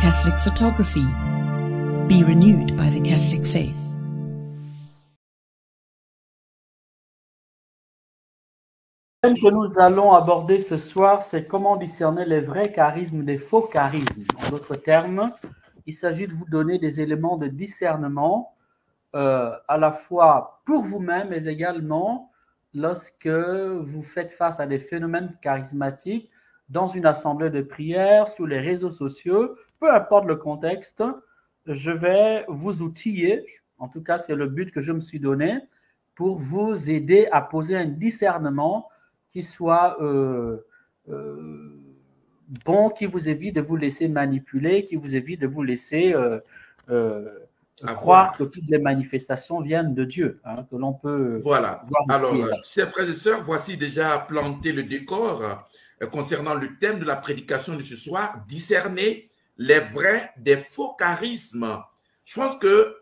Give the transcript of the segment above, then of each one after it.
Catholic photography. Be renewed by the Catholic faith. Le thème que nous allons aborder ce soir, c'est comment discerner les vrais charismes des faux charismes. En d'autres termes, il s'agit de vous donner des éléments de discernement à la fois pour vous-même, mais également lorsque vous faites face à des phénomènes charismatiques dans une assemblée de prière, sur les réseaux sociaux, peu importe le contexte, je vais vous outiller, en tout cas c'est le but que je me suis donné, pour vous aider à poser un discernement qui soit bon, qui vous évite de vous laisser manipuler, qui vous évite de vous laisser croire que toutes les manifestations viennent de Dieu, hein, que l'on peut voilà. voir Alors, ici. chers frères et sœurs, voici déjà planté le décor concernant le thème de la prédication de ce soir, discerner les vrais des faux charismes. Je pense que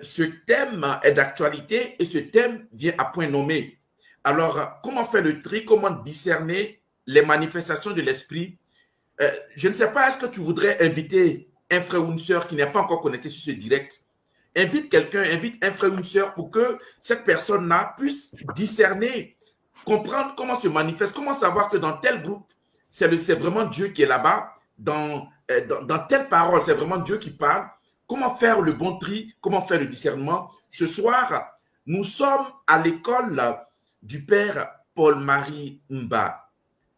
ce thème est d'actualité et ce thème vient à point nommé. Alors, comment faire le tri, comment discerner les manifestations de l'esprit? Je ne sais pas, est-ce que tu voudrais inviter un frère ou une sœur qui n'est pas encore connecté sur ce direct? Invite quelqu'un, invite un frère ou une sœur pour que cette personne-là puisse discerner, comprendre comment se manifeste, comment savoir que dans tel groupe, c'est vraiment Dieu qui est là-bas, dans telle parole, c'est vraiment Dieu qui parle. Comment faire le bon tri, comment faire le discernement? Ce soir, nous sommes à l'école du Père Paul-Marie Mba.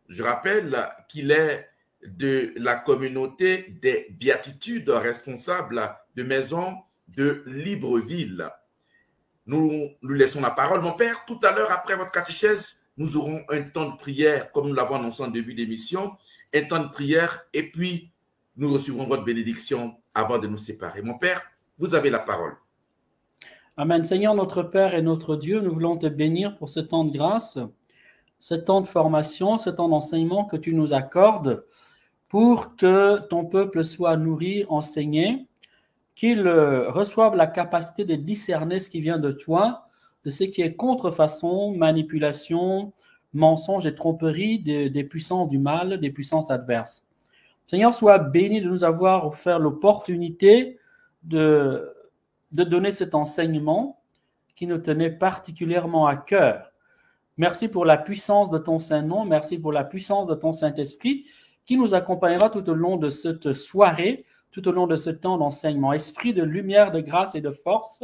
Je rappelle qu'il est de la communauté des béatitudes responsables de maison de Libreville. Nous lui laissons la parole. Mon père, tout à l'heure, après votre catéchèse, nous aurons un temps de prière, comme nous l'avons annoncé en début d'émission, un temps de prière, et puis nous recevrons votre bénédiction avant de nous séparer. Mon père, vous avez la parole. Amen. Seigneur, notre Père et notre Dieu, nous voulons te bénir pour ce temps de grâce, ce temps de formation, ce temps d'enseignement que tu nous accordes pour que ton peuple soit nourri, enseigné, qu'il reçoive la capacité de discerner ce qui vient de toi, de ce qui est contrefaçon, manipulation, mensonge et tromperie des puissances du mal, des puissances adverses. Seigneur, sois béni de nous avoir offert l'opportunité de donner cet enseignement qui nous tenait particulièrement à cœur. Merci pour la puissance de ton Saint-Nom, merci pour la puissance de ton Saint-Esprit qui nous accompagnera tout au long de cette soirée, tout au long de ce temps d'enseignement. Esprit de lumière, de grâce et de force,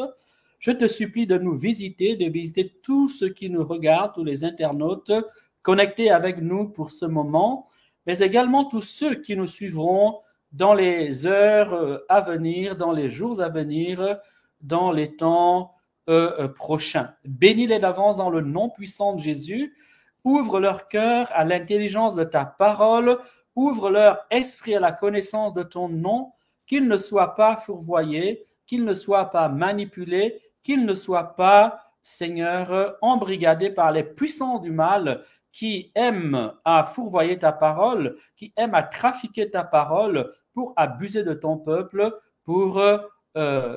je te supplie de nous visiter, de visiter tous ceux qui nous regardent, tous les internautes connectés avec nous pour ce moment, mais également tous ceux qui nous suivront dans les heures à venir, dans les jours à venir, dans les temps prochains. Bénis-les d'avance dans le nom puissant de Jésus. Ouvre leur cœur à l'intelligence de ta parole. Ouvre leur esprit à la connaissance de ton nom, qu'ils ne soient pas fourvoyés, qu'ils ne soient pas manipulés, qu'ils ne soient pas, Seigneur, embrigadés par les puissances du mal qui aiment à fourvoyer ta parole, qui aiment à trafiquer ta parole pour abuser de ton peuple, pour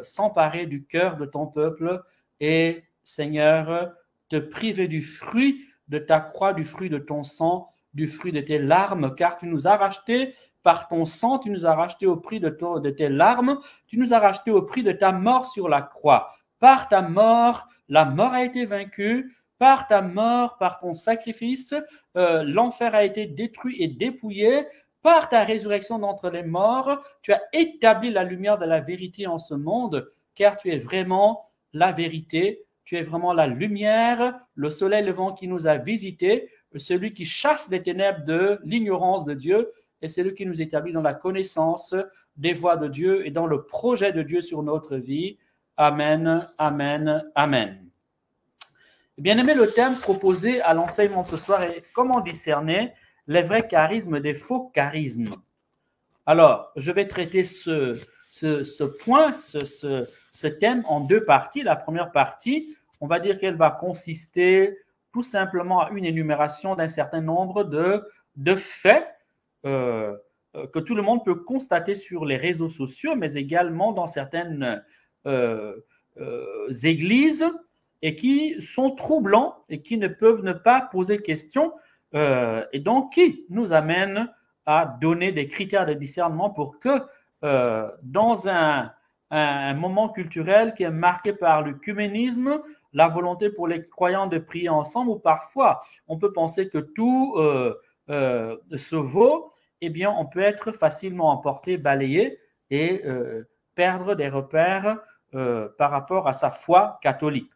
s'emparer du cœur de ton peuple et, Seigneur, te priver du fruit de ta croix, du fruit de ton sang, du fruit de tes larmes, car tu nous as rachetés par ton sang, tu nous as rachetés au prix de tes larmes, tu nous as rachetés au prix de ta mort sur la croix. Par ta mort, la mort a été vaincue, par ta mort, par ton sacrifice, l'enfer a été détruit et dépouillé, par ta résurrection d'entre les morts, tu as établi la lumière de la vérité en ce monde, car tu es vraiment la vérité, tu es vraiment la lumière, le soleil levant qui nous a visités, celui qui chasse les ténèbres de l'ignorance de Dieu et celui qui nous établit dans la connaissance des voies de Dieu et dans le projet de Dieu sur notre vie. Amen, amen, amen. Bien-aimé, le thème proposé à l'enseignement de ce soir est comment discerner les vrais charismes des faux charismes. Alors, je vais traiter ce thème en deux parties. La première partie, on va dire qu'elle va consister tout simplement à une énumération d'un certain nombre de faits que tout le monde peut constater sur les réseaux sociaux, mais également dans certaines églises et qui sont troublants et qui ne peuvent ne pas poser question et donc qui nous amènent à donner des critères de discernement pour que dans un moment culturel qui est marqué par l'œcuménisme, la volonté pour les croyants de prier ensemble, ou parfois on peut penser que tout se vaut, eh bien on peut être facilement emporté, balayé et perdre des repères par rapport à sa foi catholique.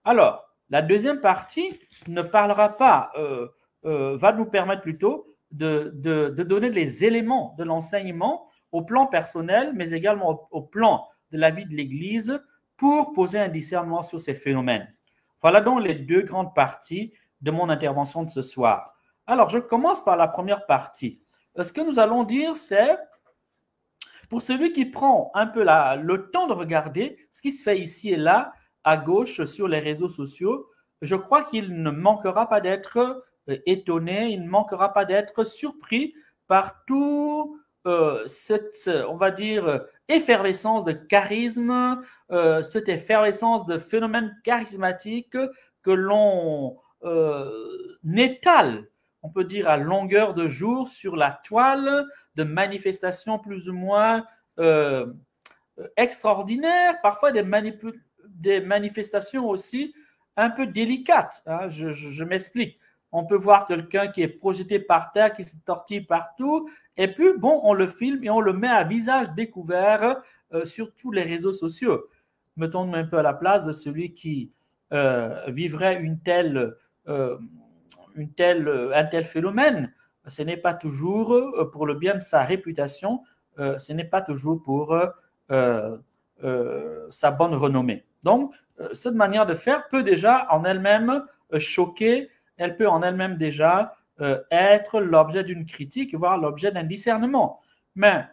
Alors, la deuxième partie ne parlera pas, va nous permettre plutôt de donner les éléments de l'enseignement au plan personnel, mais également au plan de la vie de l'Église pour poser un discernement sur ces phénomènes. Voilà donc les deux grandes parties de mon intervention de ce soir. Alors, je commence par la première partie. Ce que nous allons dire, c'est, pour celui qui prend un peu le temps de regarder ce qui se fait ici et là, à gauche, sur les réseaux sociaux, je crois qu'il ne manquera pas d'être étonné, il ne manquera pas d'être surpris par tout cette, on va dire, effervescence de charisme, cette effervescence de phénomènes charismatiques que l'on étale, on peut dire à longueur de jour, sur la toile, de manifestations plus ou moins extraordinaires, parfois des manifestations aussi un peu délicates. Hein. Je m'explique. On peut voir quelqu'un qui est projeté par terre, qui se tortille partout, et puis, bon, on le filme et on le met à visage découvert sur tous les réseaux sociaux. Mettons-nous un peu à la place de celui qui vivrait un tel phénomène. Ce n'est pas toujours pour le bien de sa réputation, ce n'est pas toujours pour sa bonne renommée. Donc, cette manière de faire peut déjà en elle-même choquer, elle peut en elle-même déjà être l'objet d'une critique, voire l'objet d'un discernement. Mais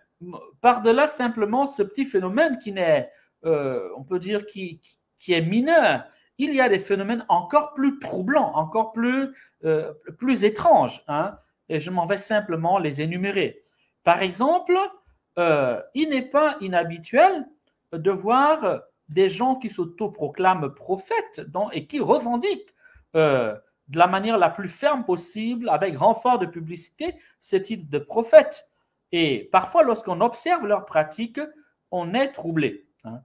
par-delà simplement ce petit phénomène qui n'est, on peut dire, qui est mineur, il y a des phénomènes encore plus troublants, encore plus étranges, hein, et je m'en vais simplement les énumérer. Par exemple, il n'est pas inhabituel de voir des gens qui s'autoproclament prophètes et qui revendiquent de la manière la plus ferme possible, avec renfort de publicité, ce titre de prophète. Et parfois, lorsqu'on observe leurs pratiques, on est troublé. Hein.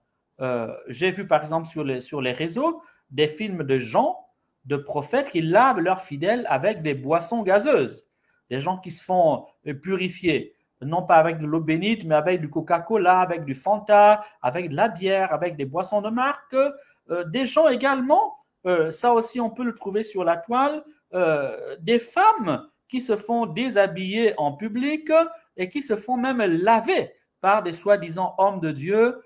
J'ai vu par exemple sur les réseaux des films de gens, de prophètes qui lavent leurs fidèles avec des boissons gazeuses. Des gens qui se font purifier, non pas avec de l'eau bénite, mais avec du Coca-Cola, avec du Fanta, avec de la bière, avec des boissons de marque. Des gens également, ça aussi on peut le trouver sur la toile, des femmes qui se font déshabiller en public et qui se font même laver par des soi-disant hommes de Dieu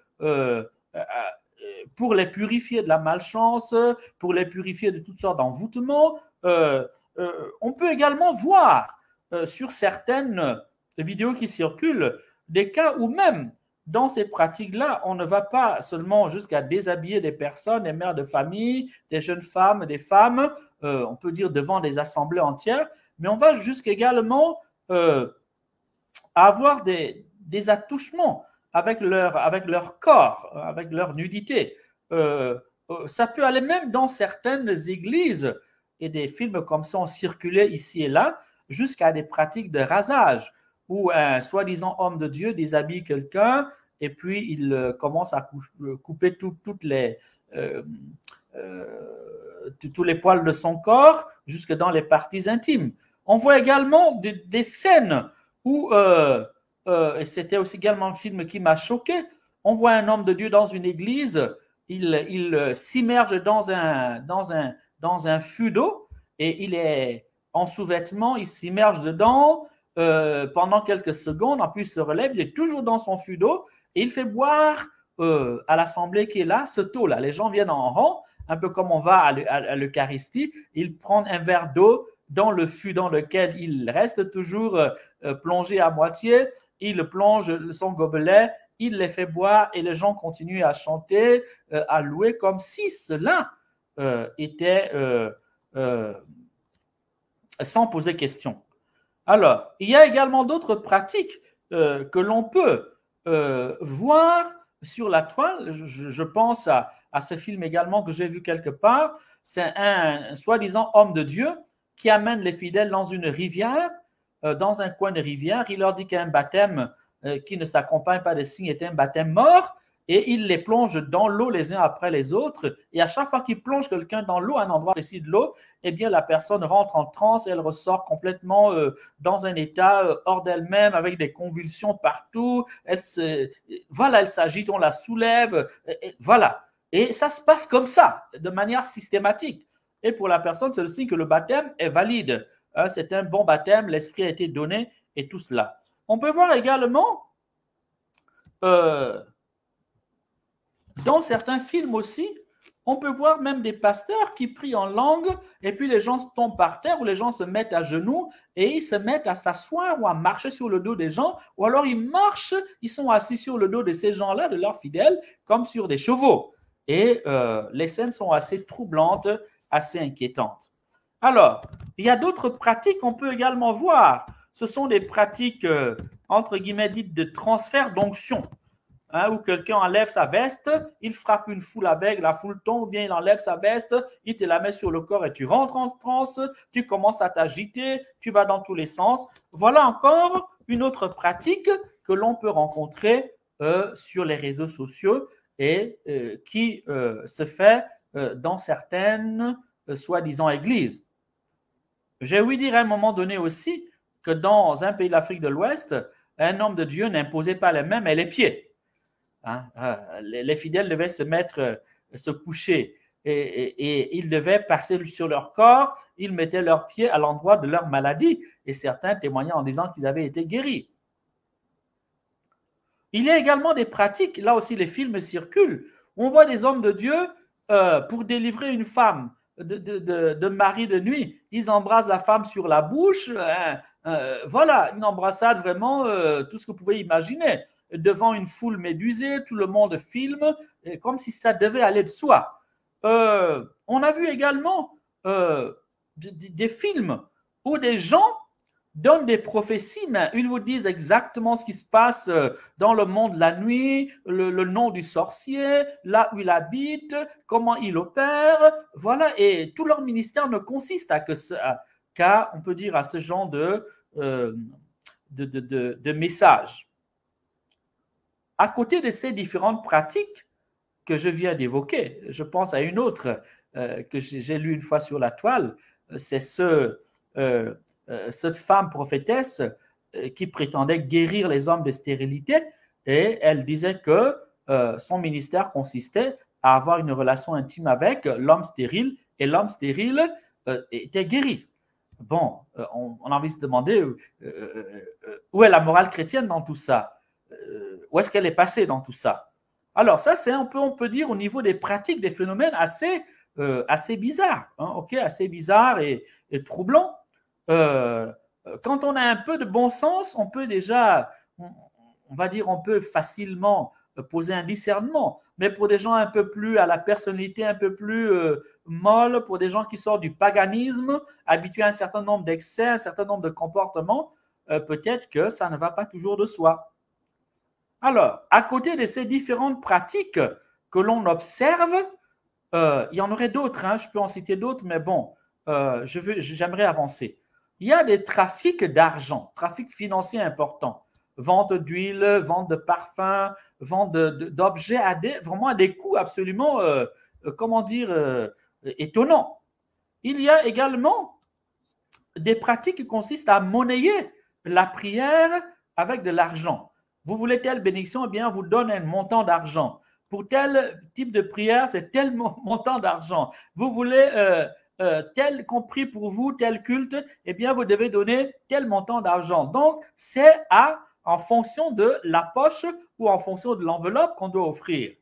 pour les purifier de la malchance, pour les purifier de toutes sortes d'envoûtements. On peut également voir sur certaines vidéos qui circulent des cas où même dans ces pratiques-là, on ne va pas seulement jusqu'à déshabiller des personnes, des mères de famille, des jeunes femmes, des femmes, on peut dire devant des assemblées entières, mais on va jusqu'également avoir des attouchements avec leur corps, avec leur nudité. Ça peut aller même dans certaines églises, et des films comme ça ont circulé ici et là, jusqu'à des pratiques de rasage, où un soi-disant homme de Dieu déshabille quelqu'un et puis il commence à couper tous les poils de son corps jusque dans les parties intimes. On voit également des scènes où, et c'était aussi également un film qui m'a choqué, on voit un homme de Dieu dans une église, il s'immerge dans un fût d'eau et il est en sous-vêtements, il s'immerge dedans pendant quelques secondes, puis il se relève, il est toujours dans son fût d'eau et il fait boire à l'assemblée qui est là, ce taux-là. Les gens viennent en rang, un peu comme on va à l'Eucharistie, il prend un verre d'eau dans le fût dans lequel il reste toujours plongé à moitié, il plonge son gobelet, il les fait boire et les gens continuent à chanter, à louer comme si cela était sans poser question. Alors, il y a également d'autres pratiques que l'on peut voir sur la toile. Je pense à ce film également que j'ai vu quelque part. C'est un soi-disant homme de Dieu qui amène les fidèles dans une rivière dans un coin de rivière, il leur dit qu'un baptême qui ne s'accompagne pas de signes est un baptême mort, et il les plonge dans l'eau les uns après les autres. Et à chaque fois qu'il plonge quelqu'un dans l'eau, à un endroit précis de l'eau, eh bien, la personne rentre en transe et elle ressort complètement dans un état hors d'elle-même, avec des convulsions partout. Elle s'agite, on la soulève. Voilà. Et ça se passe comme ça, de manière systématique. Et pour la personne, c'est le signe que le baptême est valide. C'est un bon baptême, l'esprit a été donné et tout cela. On peut voir également dans certains films aussi, on peut voir même des pasteurs qui prient en langue et puis les gens tombent par terre ou les gens se mettent à genoux et ils se mettent à s'asseoir ou à marcher sur le dos des gens ou alors ils marchent, ils sont assis sur le dos de ces gens-là, de leurs fidèles, comme sur des chevaux. Et les scènes sont assez troublantes, assez inquiétantes. Alors, il y a d'autres pratiques qu'on peut également voir. Ce sont des pratiques, entre guillemets, dites de transfert d'onction. Où quelqu'un enlève sa veste, il frappe une foule avec, la foule tombe, ou bien il enlève sa veste, il te la met sur le corps et tu rentres en transe, tu commences à t'agiter, tu vas dans tous les sens. Voilà encore une autre pratique que l'on peut rencontrer sur les réseaux sociaux et qui se fait dans certaines soi-disant églises. J'ai ouï dire à un moment donné aussi que dans un pays d'Afrique de l'Ouest, un homme de Dieu n'imposait pas les mains mais les pieds. Les fidèles devaient se coucher et ils devaient passer sur leur corps, ils mettaient leurs pieds à l'endroit de leur maladie et certains témoignaient en disant qu'ils avaient été guéris. Il y a également des pratiques, là aussi les films circulent, on voit des hommes de Dieu pour délivrer une femme de mari de nuit, ils embrassent la femme sur la bouche, voilà, une embrassade vraiment, tout ce que vous pouvez imaginer. Devant une foule médusée, tout le monde filme, comme si ça devait aller de soi. On a vu également des films où des gens donnent des prophéties, mais ils vous disent exactement ce qui se passe dans le monde la nuit, le nom du sorcier, là où il habite, comment il opère, voilà, et tout leur ministère ne consiste qu'à, on peut dire, à ce genre de messages. À côté de ces différentes pratiques que je viens d'évoquer, je pense à une autre que j'ai lue une fois sur la toile, c'est cette femme prophétesse qui prétendait guérir les hommes de stérilité et elle disait que son ministère consistait à avoir une relation intime avec l'homme stérile et l'homme stérile était guéri. Bon, on a envie de se demander où est la morale chrétienne dans tout ça? Où est-ce qu'elle est passée dans tout ça? Alors ça, c'est on peut dire au niveau des pratiques, des phénomènes assez bizarres, assez bizarres et troublants. Quand on a un peu de bon sens, on peut déjà, on va dire, on peut facilement poser un discernement. Mais pour des gens un peu plus, à la personnalité un peu plus molle, pour des gens qui sortent du paganisme, habitués à un certain nombre d'excès, un certain nombre de comportements, peut-être que ça ne va pas toujours de soi. Alors, à côté de ces différentes pratiques que l'on observe, il y en aurait d'autres, je peux en citer d'autres, mais bon, j'aimerais avancer. Il y a des trafics d'argent, trafics financiers importants, vente d'huile, vente de parfums, vente d'objets vraiment à des coûts absolument, étonnants. Il y a également des pratiques qui consistent à monnayer la prière avec de l'argent. Vous voulez telle bénédiction, eh bien, on vous donne un montant d'argent. Pour tel type de prière, c'est tel montant d'argent. Vous voulez tel compris pour vous, tel culte, eh bien, vous devez donner tel montant d'argent. Donc, c'est en fonction de la poche ou en fonction de l'enveloppe qu'on doit offrir.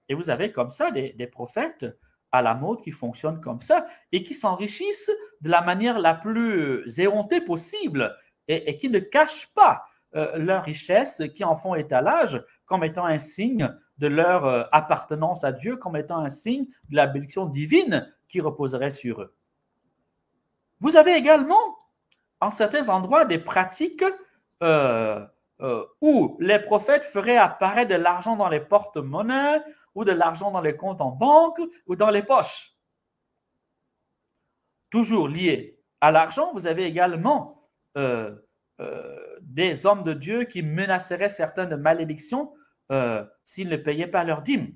Et vous avez comme ça des prophètes à la mode qui fonctionnent comme ça et qui s'enrichissent de la manière la plus éhontée possible et qui ne cachent pas leur richesse, qui en font étalage comme étant un signe de leur appartenance à Dieu, comme étant un signe de la bénédiction divine qui reposerait sur eux. Vous avez également, en certains endroits, des pratiques où les prophètes feraient apparaître de l'argent dans les porte-monnaies ou de l'argent dans les comptes en banque ou dans les poches. Toujours lié à l'argent, vous avez également des hommes de Dieu qui menaceraient certains de malédiction s'ils ne payaient pas leur dîme.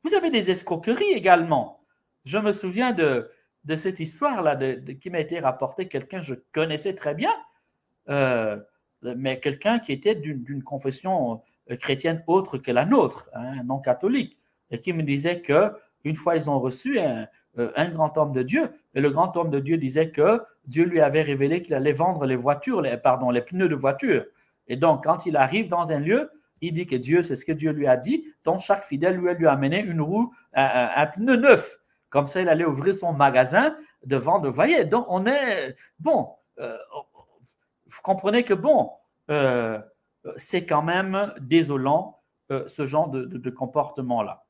Vous avez des escroqueries également. Je me souviens de cette histoire-là qui m'a été rapportée, quelqu'un que je connaissais très bien, mais quelqu'un qui était d'une confession chrétienne autre que la nôtre, hein, non catholique, et qui me disait qu'une fois ils ont reçu un grand homme de Dieu, et le grand homme de Dieu disait que Dieu lui avait révélé qu'il allait vendre les pneus de voiture. Et donc, quand il arrive dans un lieu, il dit que Dieu, c'est ce que Dieu lui a dit, donc chaque fidèle lui a amené une roue, un pneu neuf. Comme ça, il allait ouvrir son magasin de vendre. Vous voyez, donc on est, bon, vous comprenez que bon, c'est quand même désolant ce genre de comportement-là.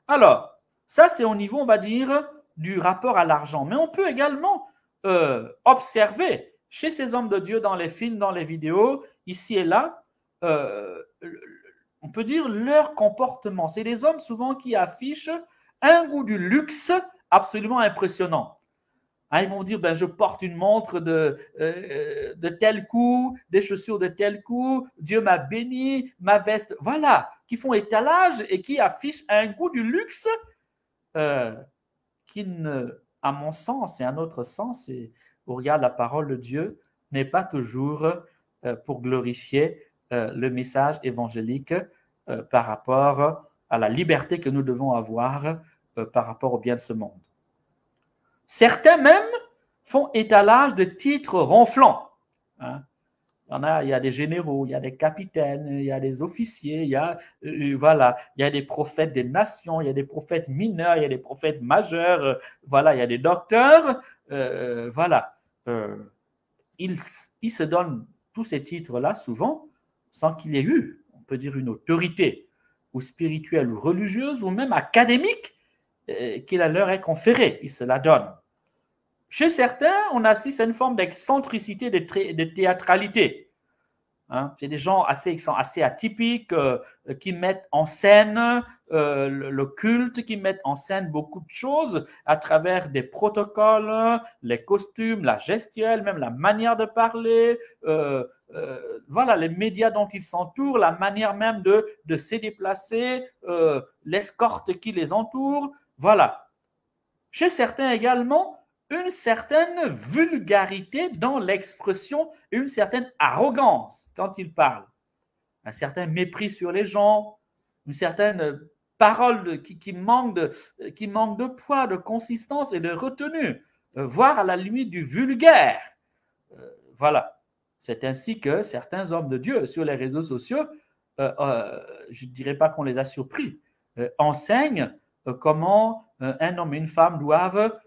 Alors, ça c'est au niveau, on va dire, du rapport à l'argent. Mais on peut également observer chez ces hommes de Dieu dans les films, dans les vidéos, ici et là, on peut dire leur comportement. C'est des hommes souvent qui affichent un goût du luxe absolument impressionnant. Hein, ils vont dire, ben, je porte une montre de tel coup, des chaussures de tel coup, Dieu m'a béni, ma veste, voilà, qui font étalage et qui affichent un goût du luxe qui, à mon sens et à notre sens, et au regard de la parole de Dieu, n'est pas toujours pour glorifier le message évangélique par rapport à la liberté que nous devons avoir par rapport au bien de ce monde. Certains même font étalage de titres ronflants. Hein. Il y a des généraux, il y a des capitaines, il y a des officiers, il y a des prophètes des nations, il y a des prophètes mineurs, il y a des prophètes majeurs, il y a des docteurs, ils se donnent tous ces titres-là souvent sans qu'il y ait eu, on peut dire, une autorité ou spirituelle ou religieuse ou même académique qui leur est conférée. Ils se la donnent. Chez certains, on assiste à une forme d'excentricité, de théâtralité. Hein, c'est des gens assez atypiques qui mettent en scène le culte, qui mettent en scène beaucoup de choses à travers des protocoles, les costumes, la gestuelle, même la manière de parler, les médias dont ils s'entourent, la manière même de se déplacer, l'escorte qui les entoure. Voilà. Chez certains également, une certaine vulgarité dans l'expression, une certaine arrogance quand ils parlent, un certain mépris sur les gens, une certaine parole qui manque de poids, de consistance et de retenue, voire à la limite du vulgaire. Voilà. C'est ainsi que certains hommes de Dieu sur les réseaux sociaux, je ne dirais pas qu'on les a surpris, enseignent comment un homme et une femme doivent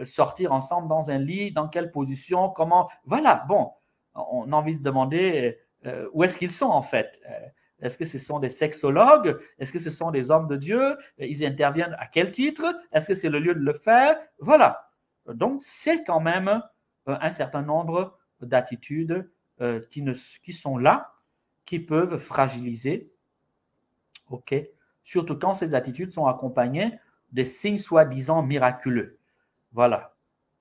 sortir ensemble dans un lit, dans quelle position, comment… Voilà, bon, on a envie de se demander où est-ce qu'ils sont en fait. Est-ce que ce sont des sexologues? Est-ce que ce sont des hommes de Dieu? Ils interviennent à quel titre? Est-ce que c'est le lieu de le faire? Voilà. Donc, c'est quand même un certain nombre d'attitudes qui sont là, qui peuvent fragiliser, ok? Surtout quand ces attitudes sont accompagnées des signes soi-disant miraculeux. Voilà.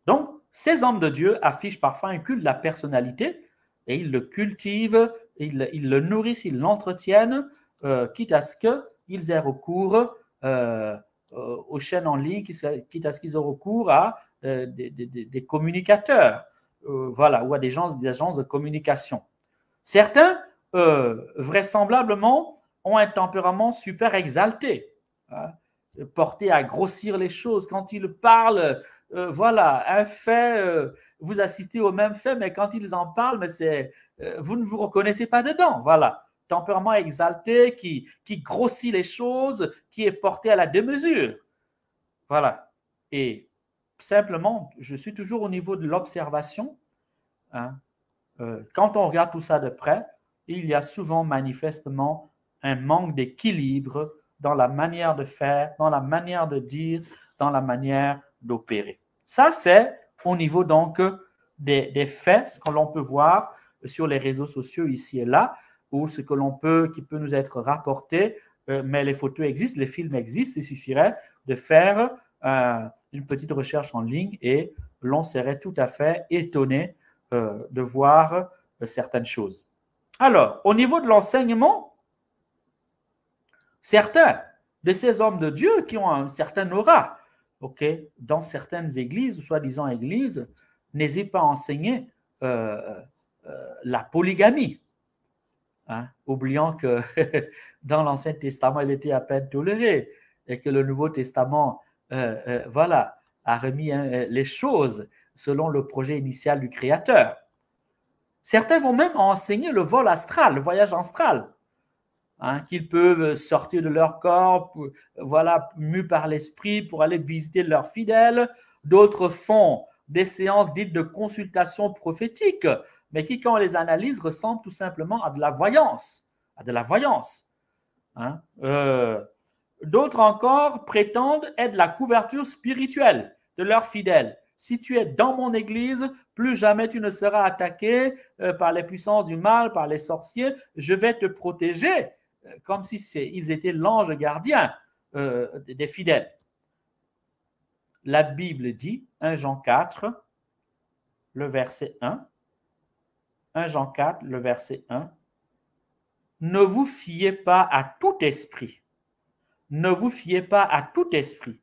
Donc, ces hommes de Dieu affichent parfois un culte de la personnalité et ils le cultivent, ils le nourrissent, ils l'entretiennent, quitte à ce qu'ils aient recours aux chaînes en ligne, quitte à ce qu'ils aient recours à des communicateurs, ou à des agences de communication. Certains, vraisemblablement, ont un tempérament super exalté, hein, porté à grossir les choses. Quand ils parlent, un fait, vous assistez au même fait, mais quand ils en parlent, vous ne vous reconnaissez pas dedans. Voilà. Tempérament exalté qui grossit les choses, qui est porté à la démesure. Voilà. Et simplement, je suis toujours au niveau de l'observation. Hein. Quand on regarde tout ça de près, il y a souvent manifestement un manque d'équilibre dans la manière de faire, dans la manière de dire, dans la manière d'opérer. Ça, c'est au niveau donc des faits, ce que l'on peut voir sur les réseaux sociaux ici et là, ou ce qui peut nous être rapporté, mais les photos existent, les films existent, il suffirait de faire une petite recherche en ligne et l'on serait tout à fait étonné de voir certaines choses. Alors, au niveau de l'enseignement, certains de ces hommes de Dieu qui ont un certain aura, dans certaines églises, ou soi-disant églises, n'hésitent pas à enseigner la polygamie, oubliant que dans l'Ancien Testament, elle était à peine tolérée et que le Nouveau Testament a remis les choses selon le projet initial du Créateur. Certains vont même enseigner le vol astral, le voyage astral, qu'ils peuvent sortir de leur corps, mus par l'esprit pour aller visiter leurs fidèles. D'autres font des séances dites de consultation prophétique, mais qui, quand on les analyse, ressemblent tout simplement à de la voyance. D'autres encore prétendent être la couverture spirituelle de leurs fidèles. Si tu es dans mon église, plus jamais tu ne seras attaqué par les puissances du mal, par les sorciers. Je vais te protéger, comme si ils étaient l'ange gardien des fidèles. La Bible dit, 1 Jean 4, le verset 1, 1 Jean 4, le verset 1, « Ne vous fiez pas à tout esprit, ne vous fiez pas à tout esprit,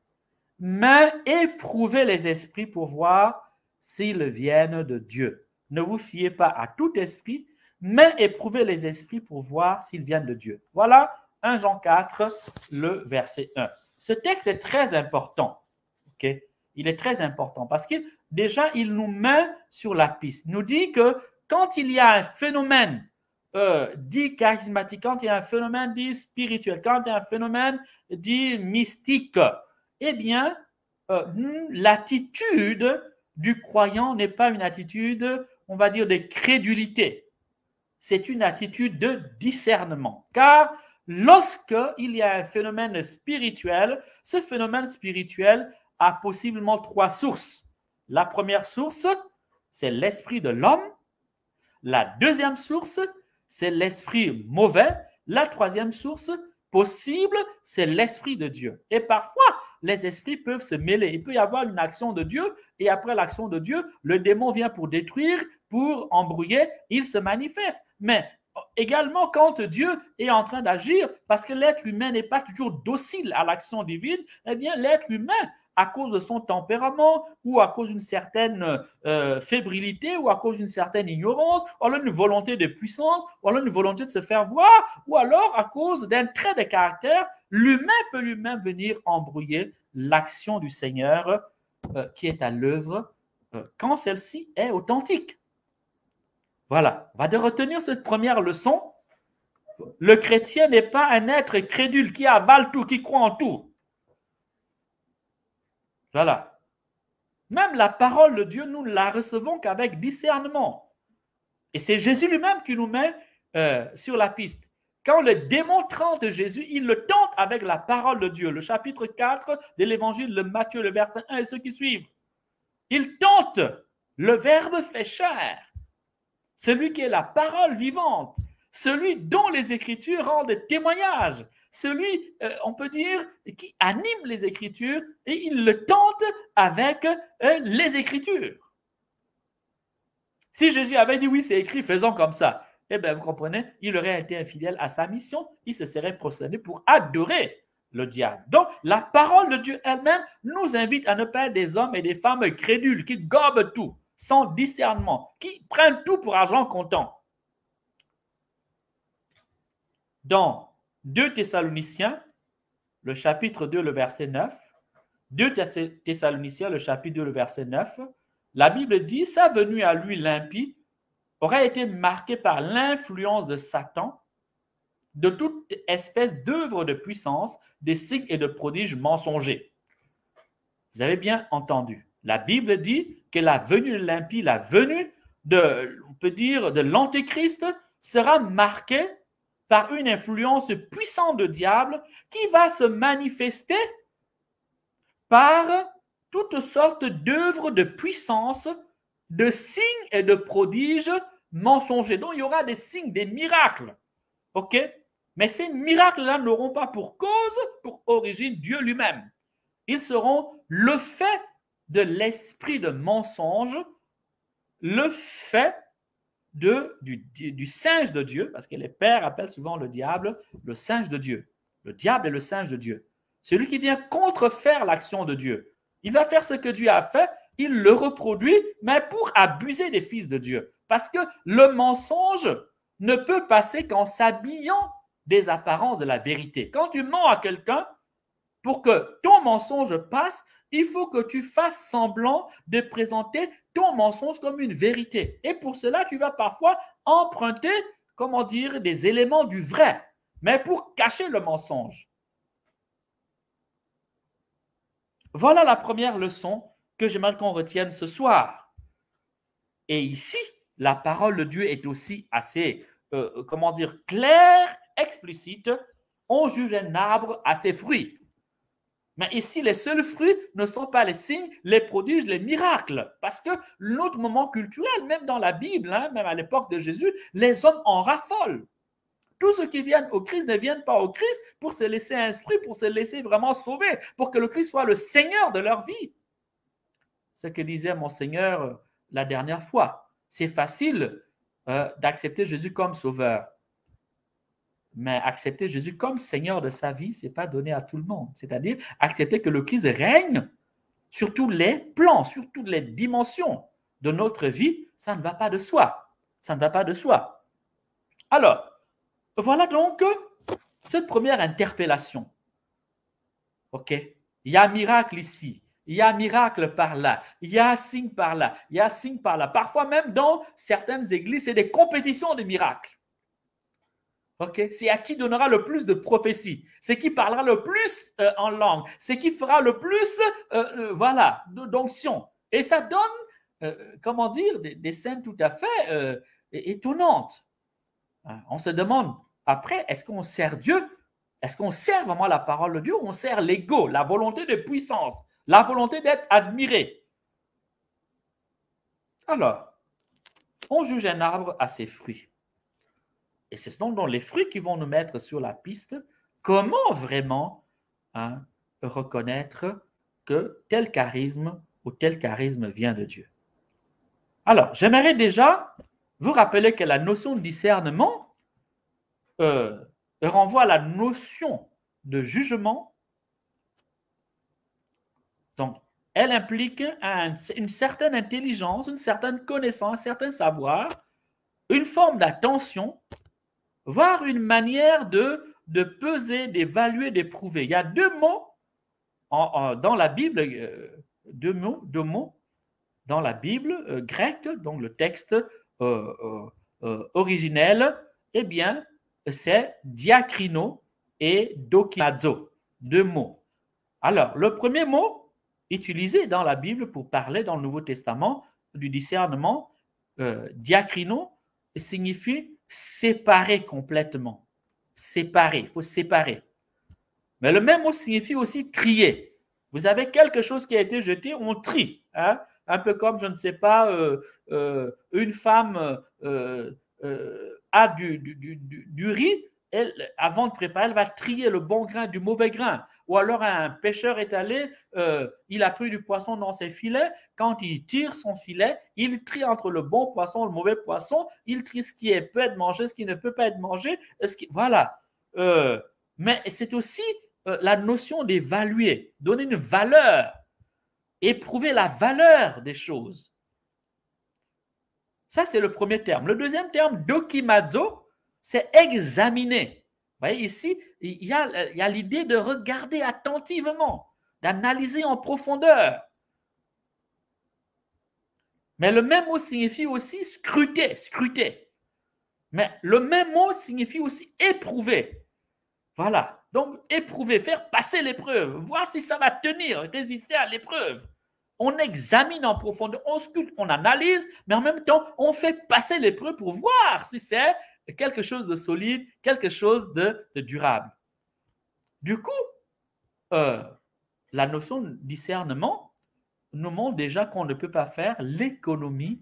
mais éprouvez les esprits pour voir s'ils viennent de Dieu. Ne vous fiez pas à tout esprit, mais éprouvez les esprits pour voir s'ils viennent de Dieu. » Voilà 1 Jean 4, le verset 1. Ce texte est très important. Il est très important parce que déjà, il nous met sur la piste. Il nous dit que quand il y a un phénomène dit charismatique, quand il y a un phénomène dit spirituel, quand il y a un phénomène dit mystique, eh bien, l'attitude du croyant n'est pas une attitude, on va dire, de crédulité. C'est une attitude de discernement. Car lorsqu'il y a un phénomène spirituel, ce phénomène spirituel a possiblement 3 sources. La première source, c'est l'esprit de l'homme. La deuxième source, c'est l'esprit mauvais. La troisième source possible, c'est l'esprit de Dieu. Et parfois, les esprits peuvent se mêler. Il peut y avoir une action de Dieu et après l'action de Dieu, le démon vient pour détruire, pour embrouiller, il se manifeste. Mais également, quand Dieu est en train d'agir, parce que l'être humain n'est pas toujours docile à l'action divine, eh bien, l'être humain, à cause de son tempérament ou à cause d'une certaine fébrilité ou à cause d'une certaine ignorance, ou alors une volonté de puissance, ou alors une volonté de se faire voir, ou alors à cause d'un trait de caractère, l'humain peut lui-même venir embrouiller l'action du Seigneur qui est à l'œuvre quand celle-ci est authentique. Voilà, on va de retenir cette première leçon. Le chrétien n'est pas un être crédule qui avale tout, qui croit en tout. Voilà. Même la parole de Dieu, nous ne la recevons qu'avec discernement. Et c'est Jésus lui-même qui nous met sur la piste. Quand le démon tente Jésus, il le tente avec la parole de Dieu. Le chapitre 4 de l'évangile de Matthieu, le verset 1 et ceux qui suivent. Il tente. Le Verbe fait chair. Celui qui est la parole vivante. Celui dont les Écritures rendent témoignage. Celui, on peut dire, qui anime les Écritures et il le tente avec les Écritures. Si Jésus avait dit oui, c'est écrit, faisons comme ça, eh bien, vous comprenez, il aurait été infidèle à sa mission, il se serait prosterné pour adorer le diable. Donc, la parole de Dieu elle-même nous invite à ne pas être des hommes et des femmes crédules qui gobent tout, sans discernement, qui prennent tout pour argent comptant. Dans 2 Thessaloniciens, le chapitre 2, le verset 9, 2 Thessaloniciens, le chapitre 2, le verset 9, la Bible dit, sa venue à lui l'impie aurait été marquée par l'influence de Satan, de toute espèce d'œuvre de puissance, des signes et de prodiges mensongers. Vous avez bien entendu. La Bible dit que la venue de l'impie, la venue on peut dire, de l'Antéchrist sera marquée par une influence puissante de diable qui va se manifester par toutes sortes d'œuvres de puissance, de signes et de prodiges mensongers. Donc, il y aura des signes, des miracles. OK? Mais ces miracles-là n'auront pas pour cause, pour origine, Dieu lui-même. Ils seront le fait de l'esprit de mensonge le fait du singe de Dieu, parce que les pères appellent souvent le diable le singe de Dieu. Le diable est le singe de Dieu. Celui qui vient contrefaire l'action de Dieu. Il va faire ce que Dieu a fait, il le reproduit, mais pour abuser des fils de Dieu. Parce que le mensonge ne peut passer qu'en s'habillant des apparences de la vérité. Quand tu mens à quelqu'un, pour que ton mensonge passe, il faut que tu fasses semblant de présenter ton mensonge comme une vérité. Et pour cela, tu vas parfois emprunter, comment dire, des éléments du vrai, mais pour cacher le mensonge. Voilà la première leçon que j'aimerais qu'on retienne ce soir. Et ici, la parole de Dieu est aussi assez, comment dire, claire, explicite. On juge un arbre à ses fruits. Mais ici, les seuls fruits ne sont pas les signes, les prodiges, les miracles. Parce que l'autre moment culturel, même dans la Bible, hein, même à l'époque de Jésus, les hommes en raffolent. Tous ceux qui viennent au Christ ne viennent pas au Christ pour se laisser instruire, pour se laisser vraiment sauver, pour que le Christ soit le Seigneur de leur vie. Ce que disait mon Seigneur la dernière fois. C'est facile d'accepter Jésus comme sauveur. Mais accepter Jésus comme Seigneur de sa vie, ce n'est pas donné à tout le monde. C'est-à-dire accepter que le Christ règne sur tous les plans, sur toutes les dimensions de notre vie, ça ne va pas de soi. Ça ne va pas de soi. Alors, voilà donc cette première interpellation. OK? Il y a un miracle ici, il y a un miracle par là, il y a un signe par là, il y a un signe par là. Parfois même dans certaines églises, c'est des compétitions de miracles. Okay. C'est à qui donnera le plus de prophéties, c'est qui parlera le plus en langue, c'est qui fera le plus voilà, d'onction. Et ça donne, comment dire, des scènes tout à fait étonnantes. On se demande après, est-ce qu'on sert Dieu? Est-ce qu'on sert vraiment la parole de Dieu ou on sert l'ego, la volonté de puissance, la volonté d'être admiré? Alors, on juge un arbre à ses fruits. Et ce sont donc les fruits qui vont nous mettre sur la piste. Comment vraiment reconnaître que tel charisme ou tel charisme vient de Dieu? Alors, j'aimerais déjà vous rappeler que la notion de discernement renvoie à la notion de jugement. Donc, elle implique une certaine intelligence, une certaine connaissance, un certain savoir, une forme d'attention, voire une manière de peser, d'évaluer, d'éprouver. Il y a deux mots dans la Bible, deux mots dans la Bible grecque, donc le texte originel, eh bien, c'est diakrino et dokimazo, deux mots. Alors, le premier mot utilisé dans la Bible pour parler dans le Nouveau Testament du discernement, diakrino, signifie séparer complètement. Séparer, il faut séparer. Mais le même mot signifie aussi trier. Vous avez quelque chose qui a été jeté, on trie. Hein? Un peu comme, je ne sais pas, une femme a du riz, elle, avant de préparer, elle va trier le bon grain du mauvais grain. Ou alors un pêcheur est allé, il a pris du poisson dans ses filets. Quand il tire son filet, il trie entre le bon poisson et le mauvais poisson. Il trie ce qui peut être mangé, ce qui ne peut pas être mangé. Voilà. Mais c'est aussi la notion d'évaluer, donner une valeur, éprouver la valeur des choses. Ça, c'est le premier terme. Le deuxième terme, dokimazo, c'est examiner. Vous voyez, ici, il y a l'idée de regarder attentivement, d'analyser en profondeur. Mais le même mot signifie aussi scruter, scruter. Mais le même mot signifie aussi éprouver. Voilà. Donc, éprouver, faire passer l'épreuve, voir si ça va tenir, résister à l'épreuve. On examine en profondeur, on scrute, on analyse, mais en même temps, on fait passer l'épreuve pour voir si c'est quelque chose de solide, quelque chose de durable. Du coup, la notion de discernement nous montre déjà qu'on ne peut pas faire l'économie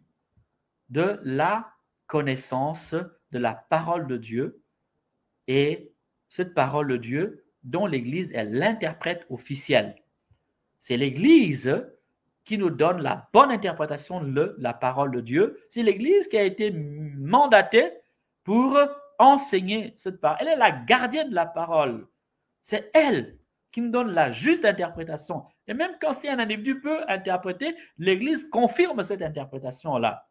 de la connaissance de la parole de Dieu et cette parole de Dieu dont l'Église est l'interprète officielle. C'est l'Église qui nous donne la bonne interprétation de la parole de Dieu. C'est l'Église qui a été mandatée pour enseigner cette parole. Elle est la gardienne de la parole. C'est elle qui nous donne la juste interprétation. Et même quand si un individu peut interpréter, l'Église confirme cette interprétation-là.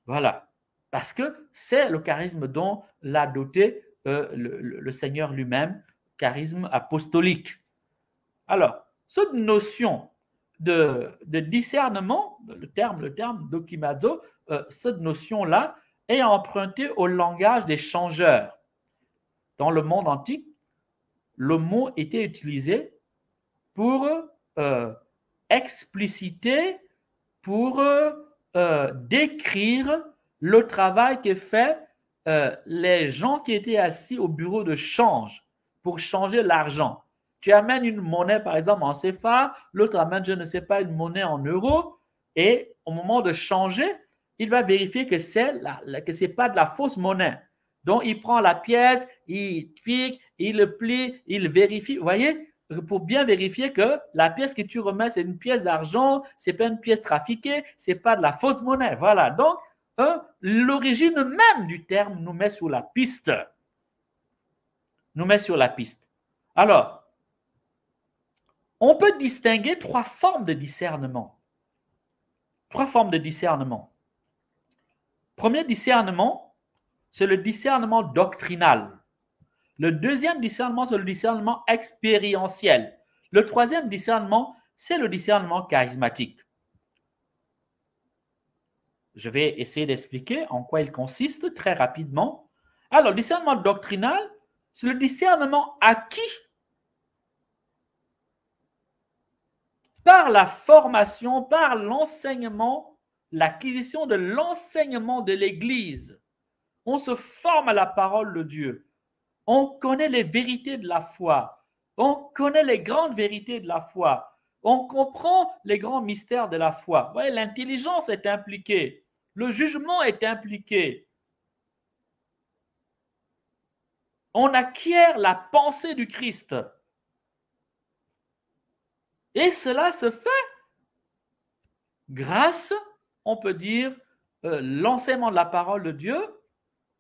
Voilà. Parce que c'est le charisme dont l'a doté le Seigneur lui-même, charisme apostolique. Alors, cette notion de discernement, le terme dokimazo, cette notion-là est empruntée au langage des changeurs. Dans le monde antique, le mot était utilisé pour expliciter, pour décrire le travail que fait les gens qui étaient assis au bureau de change pour changer l'argent. Tu amènes une monnaie, par exemple, en CFA, l'autre amène, je ne sais pas, une monnaie en euros, et au moment de changer, il va vérifier que ce n'est pas de la fausse monnaie. Donc, il prend la pièce, il pique, il le plie, il vérifie. Vous voyez, pour bien vérifier que la pièce que tu remets, c'est une pièce d'argent, ce n'est pas une pièce trafiquée, ce n'est pas de la fausse monnaie. Voilà. Donc, l'origine même du terme nous met sur la piste. Nous met sur la piste. Alors, on peut distinguer trois formes de discernement. Trois formes de discernement. Premier discernement, c'est le discernement doctrinal. Le deuxième discernement, c'est le discernement expérientiel. Le troisième discernement, c'est le discernement charismatique. Je vais essayer d'expliquer en quoi il consiste très rapidement. Alors, le discernement doctrinal, c'est le discernement acquis par la formation, par l'enseignement, l'acquisition de l'enseignement de l'Église. On se forme à la parole de Dieu. On connaît les vérités de la foi. On connaît les grandes vérités de la foi. On comprend les grands mystères de la foi. Vous voyez, l'intelligence est impliquée. Le jugement est impliqué. On acquiert la pensée du Christ. Et cela se fait grâce, on peut dire, l'enseignement de la parole de Dieu,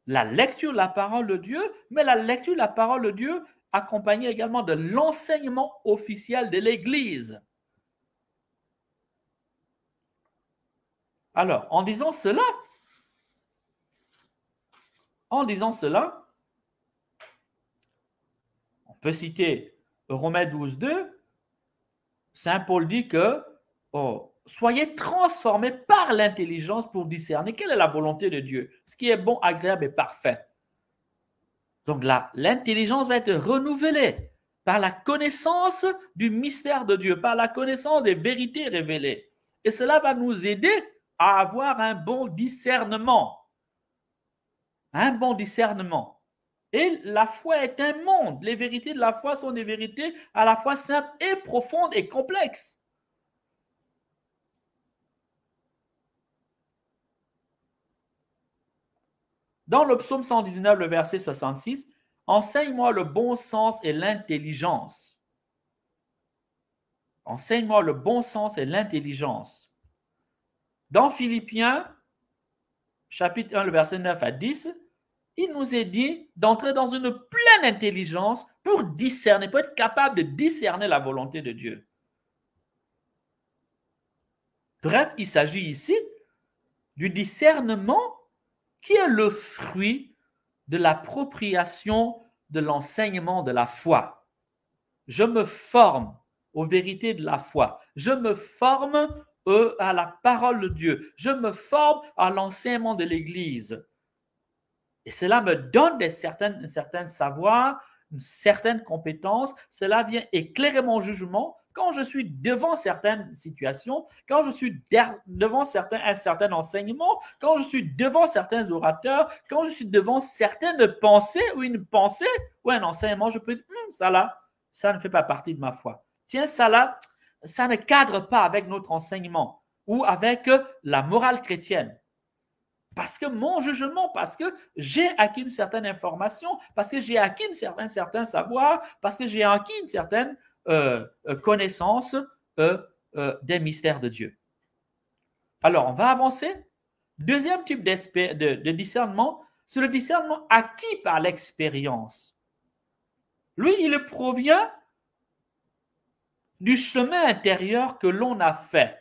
la lecture de la parole de Dieu, mais la lecture de la parole de Dieu accompagnée également de l'enseignement officiel de l'Église. Alors, en disant cela, on peut citer Romains 12, 2, Saint Paul dit que soyez transformés par l'intelligence pour discerner quelle est la volonté de Dieu, ce qui est bon, agréable et parfait. Donc là, l'intelligence va être renouvelée par la connaissance du mystère de Dieu, par la connaissance des vérités révélées. Et cela va nous aider à avoir un bon discernement. Un bon discernement. Et la foi est un monde. Les vérités de la foi sont des vérités à la fois simples et profondes et complexes. Dans le psaume 119, le verset 66, « Enseigne-moi le bon sens et l'intelligence. » Enseigne-moi le bon sens et l'intelligence. Dans Philippiens, chapitre 1, le verset 9 à 10, il nous est dit d'entrer dans une pleine intelligence pour discerner, pour être capable de discerner la volonté de Dieu. Bref, il s'agit ici du discernement qui est le fruit de l'appropriation de l'enseignement de la foi. Je me forme aux vérités de la foi. Je me forme à la parole de Dieu. Je me forme à l'enseignement de l'Église. Et cela me donne un certain savoir, une certaine compétence. Cela vient éclairer mon jugement quand je suis devant certaines situations, quand je suis devant un certain enseignement, quand je suis devant certains orateurs, quand je suis devant certaines pensées ou une pensée ou un enseignement, je peux dire, ça là, ça ne fait pas partie de ma foi. Tiens, ça là, ça ne cadre pas avec notre enseignement ou avec la morale chrétienne. Parce que mon jugement, parce que j'ai acquis une certaine information, parce que j'ai acquis un certain savoir, parce que j'ai acquis une certaine connaissance des mystères de Dieu. Alors, on va avancer. Deuxième type de discernement, c'est le discernement acquis par l'expérience. Lui, il provient du chemin intérieur que l'on a fait.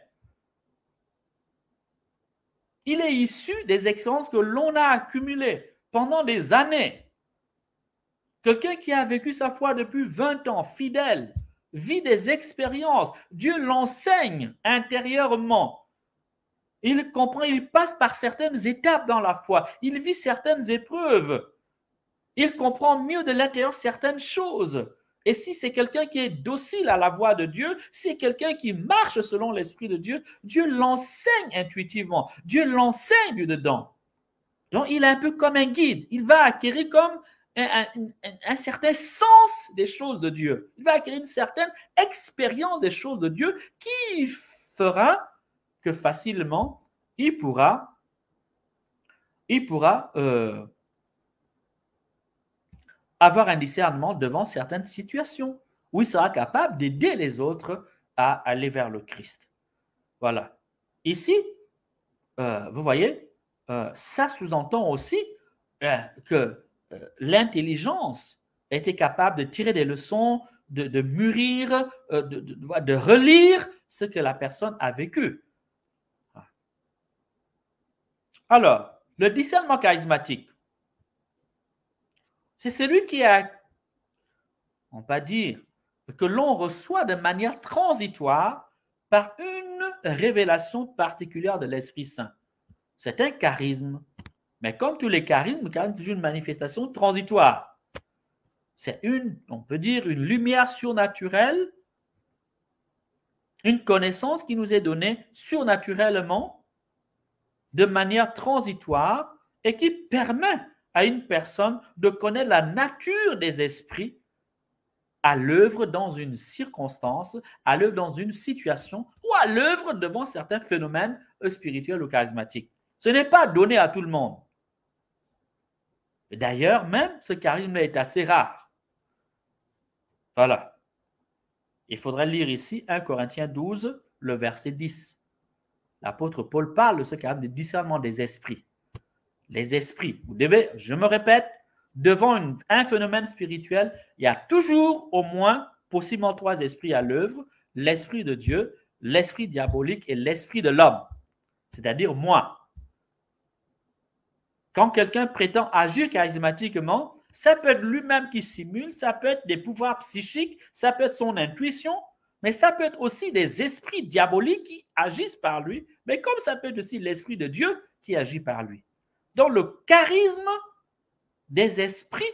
Il est issu des expériences que l'on a accumulées pendant des années. Quelqu'un qui a vécu sa foi depuis 20 ans, fidèle, vit des expériences. Dieu l'enseigne intérieurement. Il comprend, il passe par certaines étapes dans la foi. Il vit certaines épreuves. Il comprend mieux de l'intérieur certaines choses. Et si c'est quelqu'un qui est docile à la voix de Dieu, si c'est quelqu'un qui marche selon l'Esprit de Dieu, Dieu l'enseigne intuitivement. Dieu l'enseigne du dedans. Donc, il est un peu comme un guide. Il va acquérir comme un certain sens des choses de Dieu. Il va acquérir une certaine expérience des choses de Dieu qui fera que facilement, il pourra avoir un discernement devant certaines situations où il sera capable d'aider les autres à aller vers le Christ. Voilà. Ici, vous voyez, ça sous-entend aussi que l'intelligence était capable de tirer des leçons, de mûrir, de relire ce que la personne a vécu. Alors, le discernement charismatique, c'est celui qui a, on va dire, que l'on reçoit de manière transitoire par une révélation particulière de l'Esprit Saint. C'est un charisme. Mais comme tous les charismes, c'est toujours une manifestation transitoire. C'est on peut dire, une lumière surnaturelle, une connaissance qui nous est donnée surnaturellement, de manière transitoire, et qui permet à une personne de connaître la nature des esprits à l'œuvre dans une circonstance, à l'œuvre dans une situation, ou à l'œuvre devant certains phénomènes spirituels ou charismatiques. Ce n'est pas donné à tout le monde. D'ailleurs, même ce charisme est assez rare. Voilà. Il faudrait lire ici 1 Corinthiens 12, le verset 10. L'apôtre Paul parle de ce charisme de discernement des esprits. Les esprits, vous devez, je me répète, devant un phénomène spirituel, il y a toujours au moins, possiblement 3 esprits à l'œuvre, l'esprit de Dieu, l'esprit diabolique et l'esprit de l'homme, c'est-à-dire moi. Quand quelqu'un prétend agir charismatiquement, ça peut être lui-même qui simule, ça peut être des pouvoirs psychiques, ça peut être son intuition, mais ça peut être aussi des esprits diaboliques qui agissent par lui, mais comme ça peut être aussi l'esprit de Dieu qui agit par lui. Donc le charisme des esprits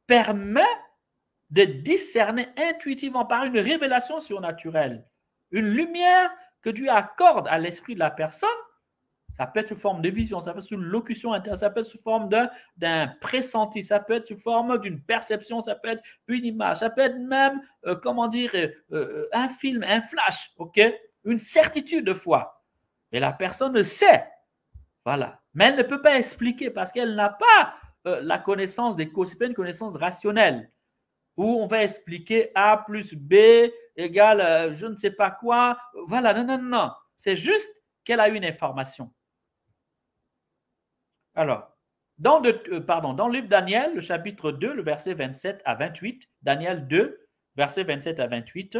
permet de discerner intuitivement par une révélation surnaturelle, une lumière que Dieu accorde à l'esprit de la personne. Ça peut être sous forme de vision, ça peut être sous une locution interne, ça peut être sous forme d'un pressenti, ça peut être sous forme d'une perception, ça peut être une image, ça peut être même, un film, un flash, ok, une certitude de foi. Et la personne le sait, voilà. Mais elle ne peut pas expliquer parce qu'elle n'a pas la connaissance des causes, ce n'est pas une connaissance rationnelle où on va expliquer A plus B égale je ne sais pas quoi. Voilà, non. C'est juste qu'elle a une information. Alors, dans le livre Daniel, le chapitre 2, le verset 27 à 28, Daniel 2, verset 27 à 28,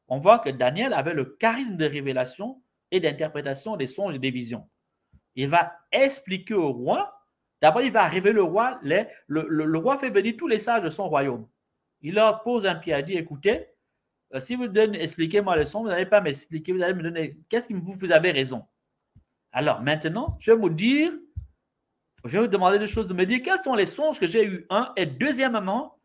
on voit que Daniel avait le charisme de révélation et d'interprétation des songes et des visions. Il va expliquer au roi, d'abord il va révéler au roi, le roi fait venir tous les sages de son royaume. Il leur pose un pied à dire, écoutez, si vous expliquez-moi les songes, vous n'allez pas m'expliquer, vous allez me donner, qu'est-ce que vous avez raison. Alors maintenant, je vais vous dire, je vais vous demander deux choses, de me dire quels sont les songes que j'ai eus, un, et deuxièmement,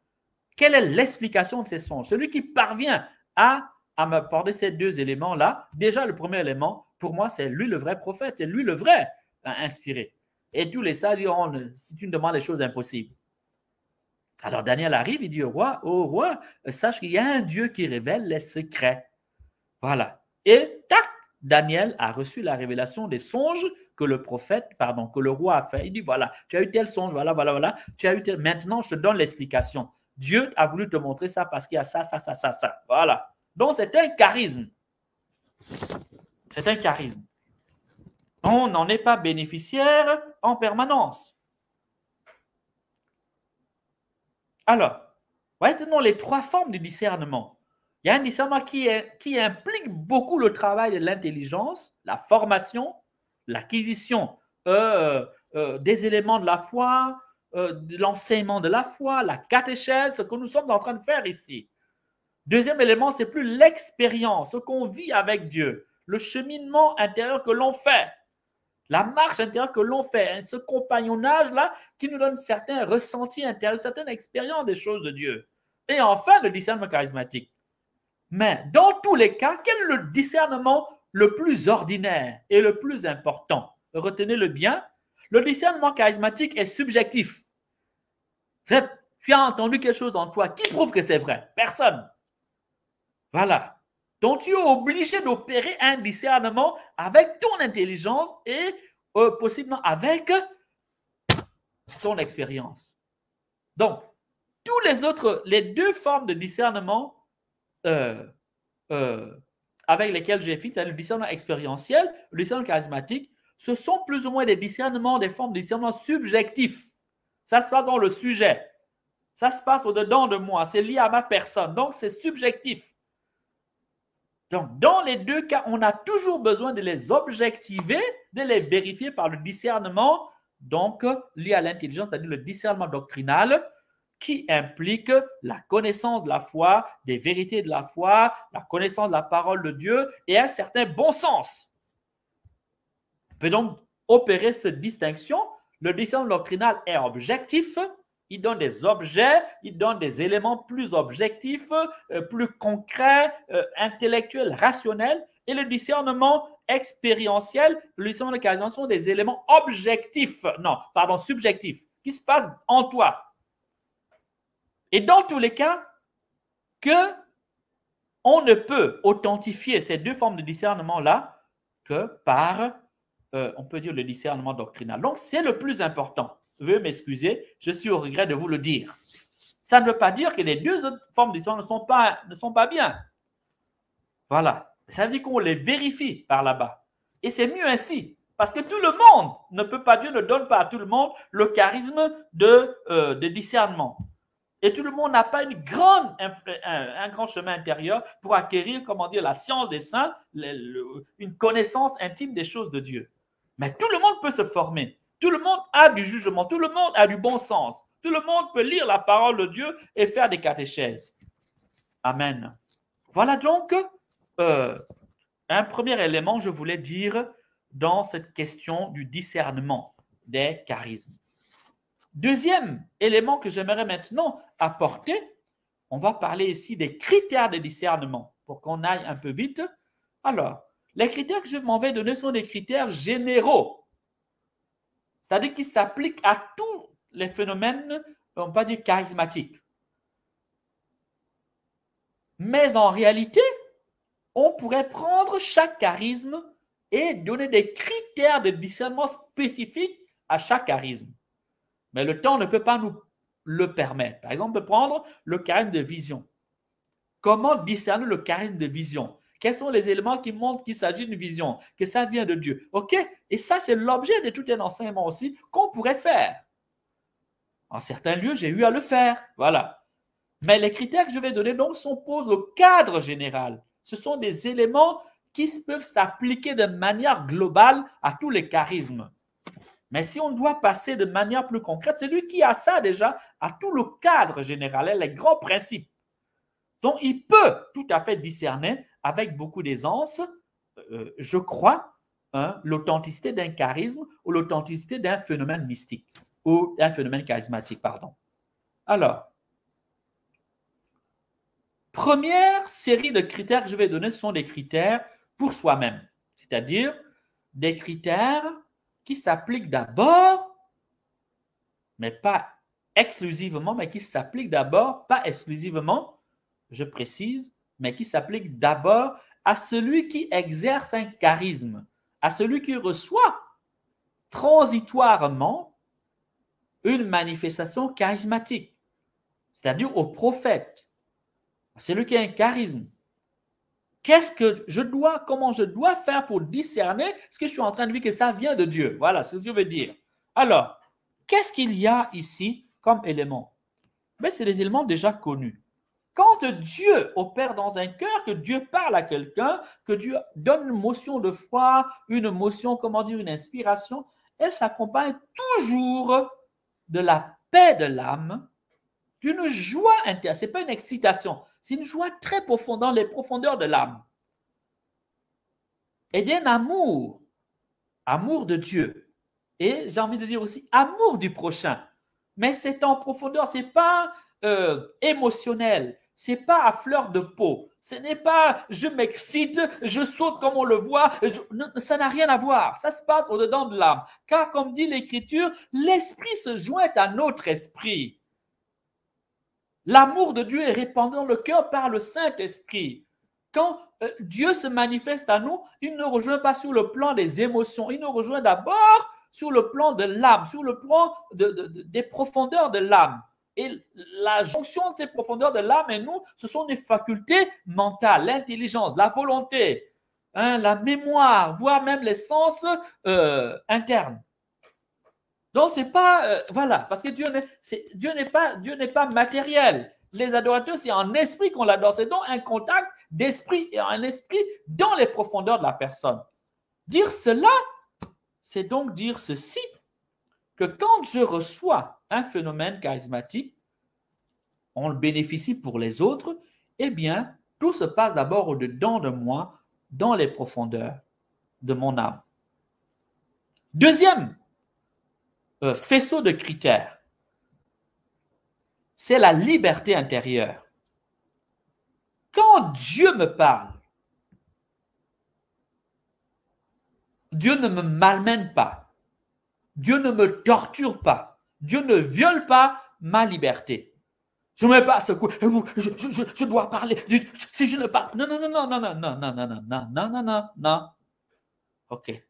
quelle est l'explication de ces songes. Celui qui parvient à m'apporter ces deux éléments-là, déjà le premier élément, pour moi, c'est lui le vrai prophète, c'est lui le vrai inspiré. Et tous les sages diront, si tu me demandes des choses impossibles. Alors Daniel arrive, il dit au roi, sache qu'il y a un Dieu qui révèle les secrets. Voilà. Et tac, Daniel a reçu la révélation des songes que le roi a fait. Il dit, voilà, tu as eu tel songe, voilà, tu as eu tel, maintenant je te donne l'explication. Dieu a voulu te montrer ça parce qu'il y a ça. Voilà. Donc c'est un charisme. C'est un charisme. On n'en est pas bénéficiaire en permanence. Alors, maintenant les trois formes de discernement. Il y a un discernement qui implique beaucoup le travail de l'intelligence, la formation, l'acquisition des éléments de la foi, de l'enseignement de la foi, la catéchèse, ce que nous sommes en train de faire ici. Deuxième élément, c'est plus l'expérience, ce qu'on vit avec Dieu, le cheminement intérieur que l'on fait, la marche intérieure que l'on fait, hein, ce compagnonnage-là qui nous donne certains ressentis intérieurs, certaines expériences des choses de Dieu. Et enfin, le discernement charismatique. Mais dans tous les cas, quel est le discernement le plus ordinaire et le plus important? Retenez-le bien, le discernement charismatique est subjectif. Tu as entendu quelque chose en toi, qui prouve que c'est vrai? Personne. Voilà. Donc, tu es obligé d'opérer un discernement avec ton intelligence et possiblement avec ton expérience. Donc, les deux formes de discernement avec lesquelles j'ai fait, c'est le discernement expérientiel, le discernement charismatique, ce sont plus ou moins des discernements, des formes de discernement subjectifs. Ça se passe dans le sujet. Ça se passe au-dedans de moi. C'est lié à ma personne. Donc, c'est subjectif. Donc, dans les deux cas, on a toujours besoin de les objectiver, de les vérifier par le discernement, donc lié à l'intelligence, c'est-à-dire le discernement doctrinal, qui implique la connaissance de la foi, des vérités de la foi, la connaissance de la parole de Dieu et un certain bon sens. On peut donc opérer cette distinction. Le discernement doctrinal est objectif. Il donne des objets, il donne des éléments plus objectifs, plus concrets, intellectuels, rationnels. Et le discernement expérientiel, le discernement de charisme sont des éléments objectifs, subjectifs, qui se passent en toi. Et dans tous les cas, on ne peut authentifier ces deux formes de discernement-là que par, on peut dire, le discernement doctrinal. Donc, c'est le plus important. Veuillez m'excuser, je suis au regret de vous le dire. Ça ne veut pas dire que les deux autres formes de discernement ne sont pas bien. Voilà. Ça veut dire qu'on les vérifie par là-bas. Et c'est mieux ainsi. Parce que tout le monde ne peut pas, Dieu ne donne pas à tout le monde le charisme de discernement. Et tout le monde n'a pas un grand chemin intérieur pour acquérir, la science des saints, une connaissance intime des choses de Dieu. Mais tout le monde peut se former. Tout le monde a du jugement. Tout le monde a du bon sens. Tout le monde peut lire la parole de Dieu et faire des catéchèses. Amen. Voilà donc un premier élément, je voulais dire, dans cette question du discernement des charismes. Deuxième élément que j'aimerais maintenant apporter, on va parler ici des critères de discernement pour qu'on aille un peu vite. Alors, les critères que je m'en vais donner sont des critères généraux, c'est-à-dire qui s'appliquent à tous les phénomènes, on va dire charismatiques. Mais en réalité, on pourrait prendre chaque charisme et donner des critères de discernement spécifiques à chaque charisme. Mais le temps ne peut pas nous le permettre. Par exemple, on peut prendre le charisme de vision. Comment discerner le charisme de vision? Quels sont les éléments qui montrent qu'il s'agit d'une vision, que ça vient de Dieu? OK? Et ça, c'est l'objet de tout un enseignement aussi qu'on pourrait faire. En certains lieux, j'ai eu à le faire. Voilà. Mais les critères que je vais donner donc sont posés au cadre général. Ce sont des éléments qui peuvent s'appliquer de manière globale à tous les charismes. Mais si on doit passer de manière plus concrète, c'est lui qui a ça déjà à tout le cadre général, les grands principes. Donc, il peut tout à fait discerner avec beaucoup d'aisance, je crois, l'authenticité d'un charisme ou l'authenticité d'un phénomène mystique ou d'un phénomène charismatique, pardon. Alors, première série de critères que je vais donner, ce sont des critères pour soi-même, c'est-à-dire des critères qui s'appliquent d'abord, mais pas exclusivement, mais qui s'appliquent d'abord, pas exclusivement, je précise, mais qui s'appliquent d'abord à celui qui exerce un charisme, à celui qui reçoit transitoirement une manifestation charismatique, c'est-à-dire au prophète, à celui qui a un charisme. comment je dois faire pour discerner ce que je suis en train de dire que ça vient de Dieu. Voilà, c'est ce que je veux dire. Alors, qu'est-ce qu'il y a ici comme élément? Mais c'est des éléments déjà connus. Quand Dieu opère dans un cœur, que Dieu parle à quelqu'un, que Dieu donne une motion de foi, une motion, comment dire, une inspiration, elle s'accompagne toujours de la paix de l'âme, d'une joie intérieure. Ce n'est pas une excitation, c'est une joie très profonde dans les profondeurs de l'âme. Et d'un amour, amour de Dieu. Et j'ai envie de dire aussi amour du prochain. Mais c'est en profondeur, ce n'est pas émotionnel, ce n'est pas à fleur de peau, ce n'est pas je m'excite, je saute comme on le voit, ça n'a rien à voir, ça se passe au-dedans de l'âme. Car comme dit l'Écriture, l'esprit se joint à notre esprit. L'amour de Dieu est répandu dans le cœur par le Saint-Esprit. Quand Dieu se manifeste à nous, il ne rejoint pas sur le plan des émotions, il nous rejoint d'abord sur le plan de l'âme, sur le plan des profondeurs de l'âme. Et la jonction de ces profondeurs de l'âme et nous, ce sont des facultés mentales, l'intelligence, la volonté, la mémoire, voire même les sens internes. Donc, c'est pas, voilà, parce que Dieu n'est pas matériel. Les adorateurs, c'est en esprit qu'on l'adore. C'est donc un contact d'esprit et un esprit dans les profondeurs de la personne. Dire cela, c'est donc dire ceci, que quand je reçois un phénomène charismatique, on le bénéficie pour les autres, eh bien, tout se passe d'abord au-dedans de moi, dans les profondeurs de mon âme. Deuxième faisceau de critères, c'est la liberté intérieure. Quand Dieu me parle, Dieu ne me malmène pas. Dieu ne me torture pas. Dieu ne viole pas ma liberté. Je ne me mets pas à secouer. Je dois parler. Si je ne parle. Non. OK.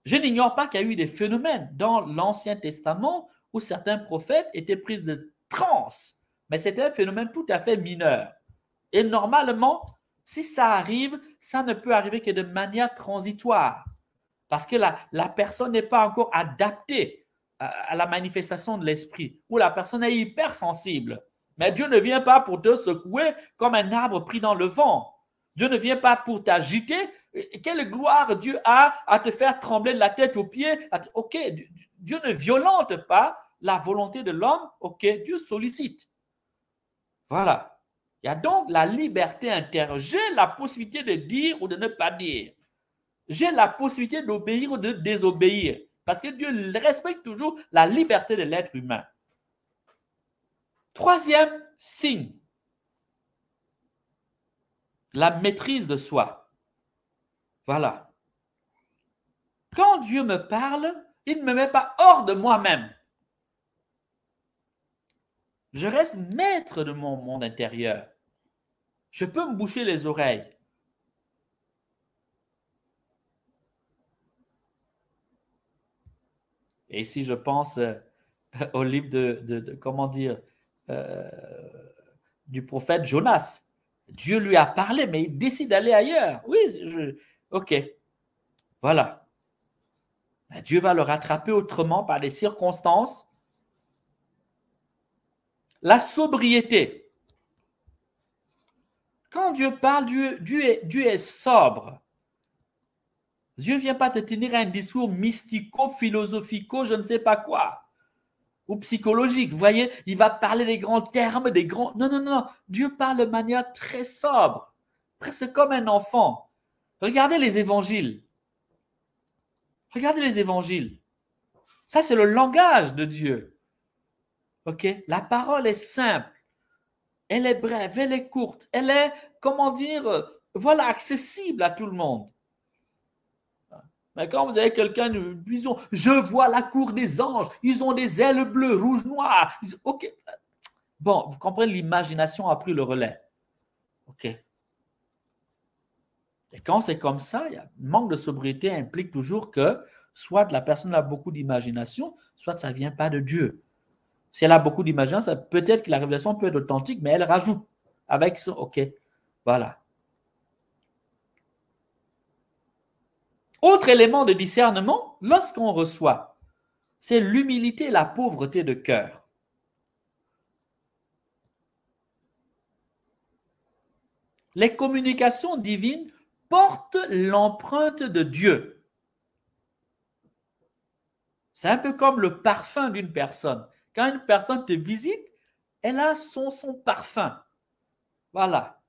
Je n'ignore pas qu'il y a eu des phénomènes dans l'Ancien Testament où certains prophètes étaient pris de transe. Mais c'était un phénomène tout à fait mineur. Et normalement, si ça arrive, ça ne peut arriver que de manière transitoire. Parce que la personne n'est pas encore adaptée à la manifestation de l'esprit, ou la personne est hypersensible. Mais Dieu ne vient pas pour te secouer comme un arbre pris dans le vent. Dieu ne vient pas pour t'agiter. Quelle gloire Dieu a à te faire trembler de la tête aux pieds. OK, Dieu ne violente pas la volonté de l'homme. OK, Dieu sollicite. Voilà. Il y a donc la liberté intérieure. J'ai la possibilité de dire ou de ne pas dire. J'ai la possibilité d'obéir ou de désobéir. Parce que Dieu respecte toujours la liberté de l'être humain. Troisième signe, la maîtrise de soi. Voilà. Quand Dieu me parle, il ne me met pas hors de moi-même. Je reste maître de mon monde intérieur. Je peux me boucher les oreilles. Et ici, je pense au livre comment dire, du prophète Jonas. Dieu lui a parlé, mais il décide d'aller ailleurs. Oui, OK. Voilà. Dieu va le rattraper autrement par des circonstances. La sobriété. Quand Dieu parle, Dieu est sobre. Dieu ne vient pas te tenir un discours mystico-philosophico, je ne sais pas quoi, ou psychologique. Vous voyez, il va parler des grands termes, des grands... Non. Dieu parle de manière très sobre, presque comme un enfant. Regardez les évangiles. Regardez les évangiles. Ça, c'est le langage de Dieu. OK? La parole est simple. Elle est brève, elle est courte. Elle est, comment dire, voilà, accessible à tout le monde. Mais quand vous avez quelqu'un, une vision, je vois la cour des anges, ils ont des ailes bleues, rouges, noires. OK. Bon, vous comprenez, l'imagination a pris le relais. OK. Et quand c'est comme ça, il y a un manque de sobriété implique toujours que soit la personne a beaucoup d'imagination, soit ça ne vient pas de Dieu. Si elle a beaucoup d'imagination, peut-être que la révélation peut être authentique, mais elle rajoute avec ça. OK. Voilà. Autre élément de discernement, lorsqu'on reçoit, c'est l'humilité et la pauvreté de cœur. Les communications divines portent l'empreinte de Dieu. C'est un peu comme le parfum d'une personne. Quand une personne te visite, elle a son parfum. Voilà.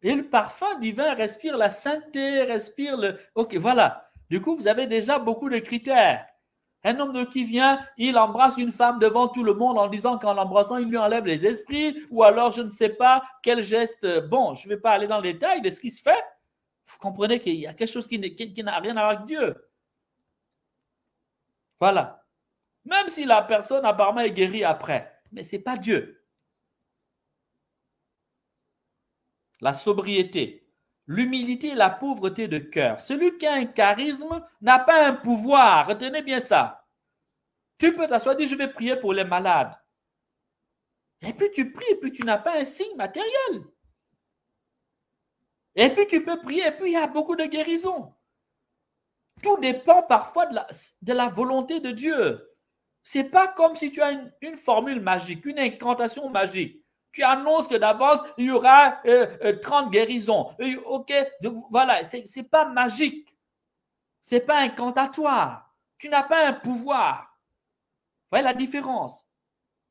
Et le parfum divin respire la sainteté, respire le... Ok, voilà. Du coup, vous avez déjà beaucoup de critères. Un homme qui vient, il embrasse une femme devant tout le monde en disant qu'en l'embrassant, il lui enlève les esprits, ou alors je ne sais pas quel geste. Bon, je ne vais pas aller dans le détail de ce qui se fait. Vous comprenez qu'il y a quelque chose qui n'a rien à voir avec Dieu. Voilà. Même si la personne apparemment est guérie après, mais ce n'est pas Dieu. La sobriété, l'humilité et la pauvreté de cœur. Celui qui a un charisme n'a pas un pouvoir. Retenez bien ça. Tu peux t'asseoir et dire, je vais prier pour les malades. Et puis tu pries et puis tu n'as pas un signe matériel. Et puis tu peux prier et puis il y a beaucoup de guérisons. Tout dépend parfois de la volonté de Dieu. Ce n'est pas comme si tu as une formule magique, une incantation magique. Tu annonces que d'avance, il y aura 30 guérisons. Ok, voilà, ce n'est pas magique. Ce n'est pas incantatoire. Tu n'as pas un pouvoir. Vous voyez la différence?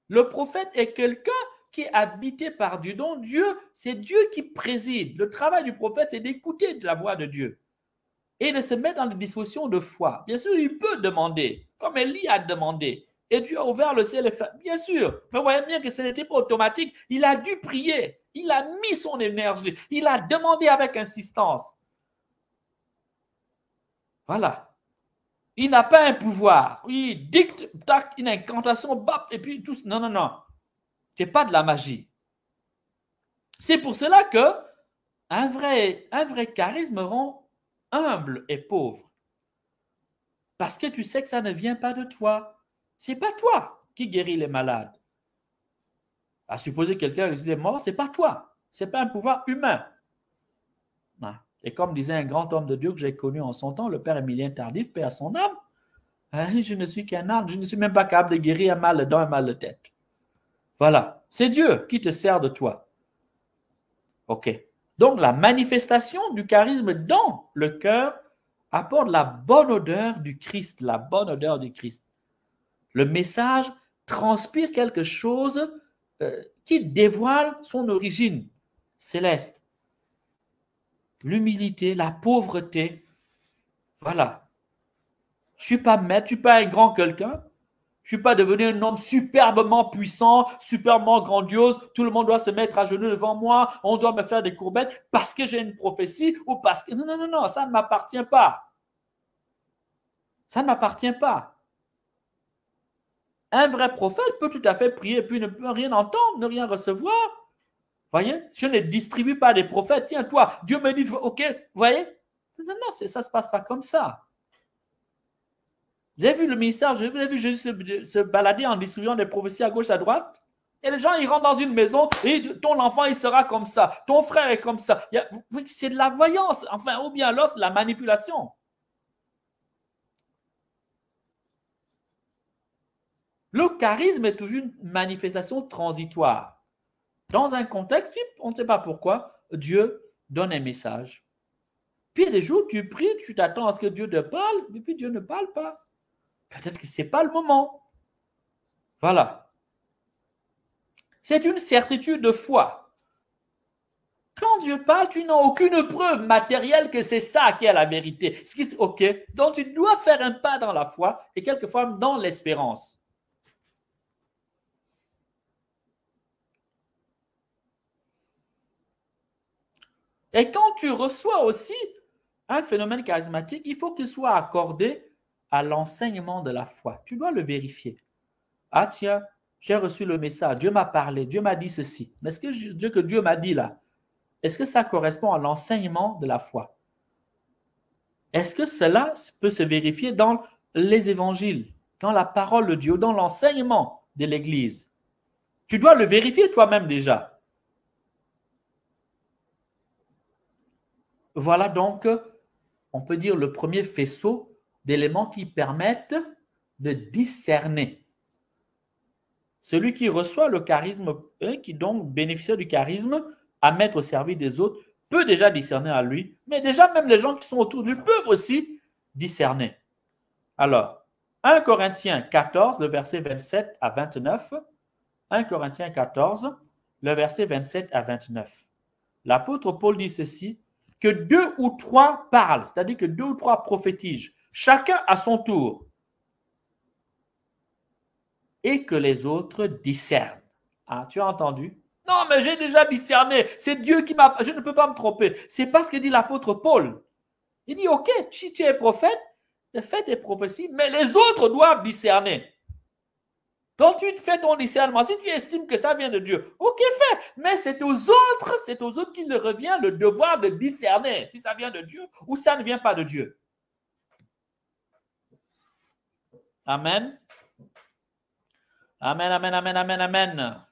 Le prophète est quelqu'un qui est habité par Dieu. Donc Dieu, c'est Dieu qui préside. Le travail du prophète, c'est d'écouter la voix de Dieu et de se mettre dans des dispositions de foi. Bien sûr, il peut demander, comme Élie a demandé. Et Dieu a ouvert le ciel et fait, bien sûr. Mais vous voyez bien que ce n'était pas automatique. Il a dû prier. Il a mis son énergie. Il a demandé avec insistance. Voilà. Il n'a pas un pouvoir. Il dicte, tac, une incantation, bap, et puis tout. Non, non, non. Ce n'est pas de la magie. C'est pour cela que un vrai charisme rend humble et pauvre. Parce que tu sais que ça ne vient pas de toi. Ce n'est pas toi qui guéris les malades. À supposer que quelqu'un est mort, ce n'est pas toi. Ce n'est pas un pouvoir humain. Non. Et comme disait un grand homme de Dieu que j'ai connu en son temps, le père Émilien Tardif, paix à son âme, je ne suis qu'un âme, je ne suis même pas capable de guérir un mal de dents, un mal de tête. Voilà, c'est Dieu qui te sert de toi. Ok. Donc la manifestation du charisme dans le cœur apporte la bonne odeur du Christ, la bonne odeur du Christ. Le message transpire quelque chose qui dévoile son origine céleste. L'humilité, la pauvreté. Voilà. Je ne suis pas maître, je ne suis pas un grand quelqu'un. Je ne suis pas devenu un homme superbement puissant, superbement grandiose. Tout le monde doit se mettre à genoux devant moi. On doit me faire des courbettes parce que j'ai une prophétie ou parce que... Non, non, non, non, ça ne m'appartient pas. Ça ne m'appartient pas. Un vrai prophète peut tout à fait prier et puis ne peut rien entendre, ne rien recevoir. Voyez, je ne distribue pas des prophètes. Tiens, toi, Dieu me dit, ok, voyez. Non, non, ça ne se passe pas comme ça. Vous avez vu le ministère, vous avez vu Jésus se balader en distribuant des prophéties à gauche, à droite? Et les gens, ils rentrent dans une maison et ton enfant, il sera comme ça. Ton frère est comme ça. C'est de la voyance, enfin, ou bien alors c'est de la manipulation. Le charisme est toujours une manifestation transitoire. Dans un contexte, on ne sait pas pourquoi, Dieu donne un message. Puis il y a des jours, tu pries, tu t'attends à ce que Dieu te parle, et puis Dieu ne parle pas. Peut-être que ce n'est pas le moment. Voilà. C'est une certitude de foi. Quand Dieu parle, tu n'as aucune preuve matérielle que c'est ça qui est la vérité. Ok. Donc tu dois faire un pas dans la foi et quelquefois dans l'espérance. Et quand tu reçois aussi un phénomène charismatique, il faut qu'il soit accordé à l'enseignement de la foi. Tu dois le vérifier. Ah tiens, j'ai reçu le message, Dieu m'a parlé, Dieu m'a dit ceci. Mais est-ce que Dieu m'a dit là, est-ce que ça correspond à l'enseignement de la foi? Est-ce que cela peut se vérifier dans les évangiles, dans la parole de Dieu, dans l'enseignement de l'Église? Tu dois le vérifier toi-même déjà. Voilà donc on peut dire, le premier faisceau d'éléments qui permettent de discerner. Celui qui reçoit le charisme, qui donc bénéficie du charisme à mettre au service des autres, peut déjà discerner à lui, mais déjà même les gens qui sont autour de lui peuvent aussi discerner. Alors, 1 Corinthiens 14, le verset 27 à 29. 1 Corinthiens 14, le verset 27 à 29. L'apôtre Paul dit ceci, que 2 ou 3 parlent, c'est-à-dire que 2 ou 3 prophétisent, chacun à son tour, et que les autres discernent. Ah, tu as entendu? Non, mais j'ai déjà discerné. C'est Dieu qui m'a... Je ne peux pas me tromper. C'est pas ce que dit l'apôtre Paul. Il dit, ok, si tu es prophète, fais tes prophéties, mais les autres doivent discerner. Donc, tu fais ton discernement. Si tu estimes que ça vient de Dieu, ok, fais. Mais c'est aux autres qu'il revient le devoir de discerner si ça vient de Dieu ou ça ne vient pas de Dieu. Amen. Amen, amen, amen, amen, amen.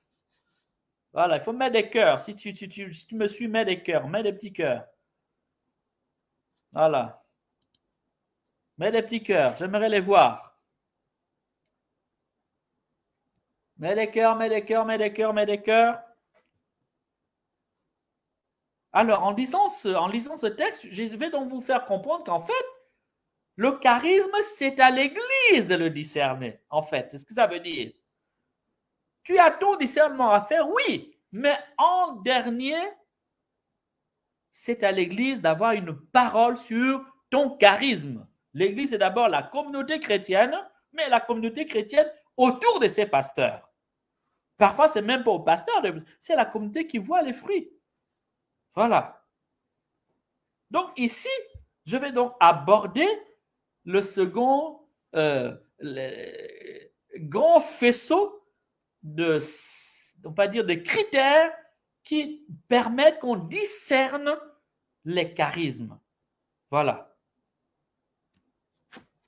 Voilà, il faut mettre des cœurs. Si tu me suis, mets des cœurs, mets des petits cœurs. Voilà. Mets des petits cœurs, j'aimerais les voir. Mets des cœurs, mets des cœurs, mets des cœurs, mets des cœurs. Alors, en lisant ce texte, je vais donc vous faire comprendre qu'en fait, le charisme, c'est à l'Église de le discerner, en fait. C'est ce que ça veut dire. Tu as ton discernement à faire, oui, mais en dernier, c'est à l'Église d'avoir une parole sur ton charisme. L'Église, c'est d'abord la communauté chrétienne, mais la communauté chrétienne autour de ses pasteurs. Parfois, ce n'est même pas au pasteur, c'est la communauté qui voit les fruits. Voilà. Donc ici, je vais donc aborder le second grand faisceau de, on va dire, de critères qui permettent qu'on discerne les charismes. Voilà.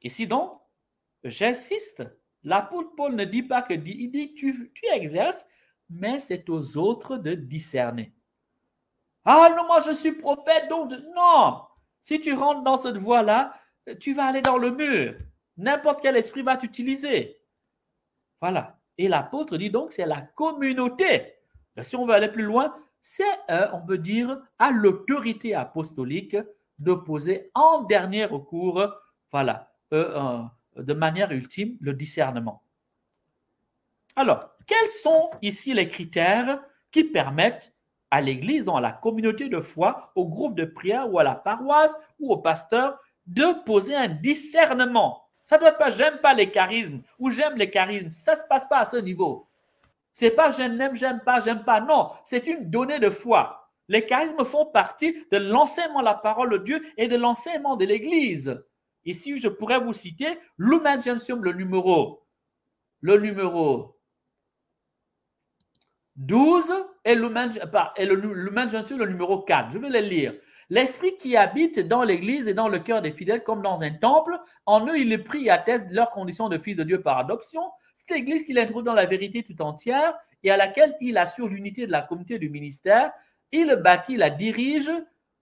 Ici donc, j'insiste, l'apôtre Paul ne dit pas que, il dit tu exerces, mais c'est aux autres de discerner. Ah non, moi je suis prophète, donc non. Si tu rentres dans cette voie-là, tu vas aller dans le mur. N'importe quel esprit va t'utiliser. Voilà. Et l'apôtre dit donc c'est la communauté. Si on veut aller plus loin, c'est, on peut dire, à l'autorité apostolique de poser en dernier recours, voilà, de manière ultime, le discernement. Alors, quels sont ici les critères qui permettent à l'Église, dans la communauté de foi, au groupe de prière ou à la paroisse ou au pasteur de poser un discernement? Ça ne doit être pas j'aime pas les charismes ou j'aime les charismes. Ça ne se passe pas à ce niveau. Ce n'est pas j'aime pas. Non, c'est une donnée de foi. Les charismes font partie de l'enseignement de la parole de Dieu et de l'enseignement de l'Église. Ici, je pourrais vous citer Lumen Gentium, le numéro 12 et Lumen Gentium, le numéro 4. Je vais les lire. L'esprit qui habite dans l'Église et dans le cœur des fidèles comme dans un temple, en eux il est pris et atteste de leur condition de fils de Dieu par adoption. C'est l'Église qu'il introduit dans la vérité tout entière et à laquelle il assure l'unité de la communauté du ministère. Il bâtit, la dirige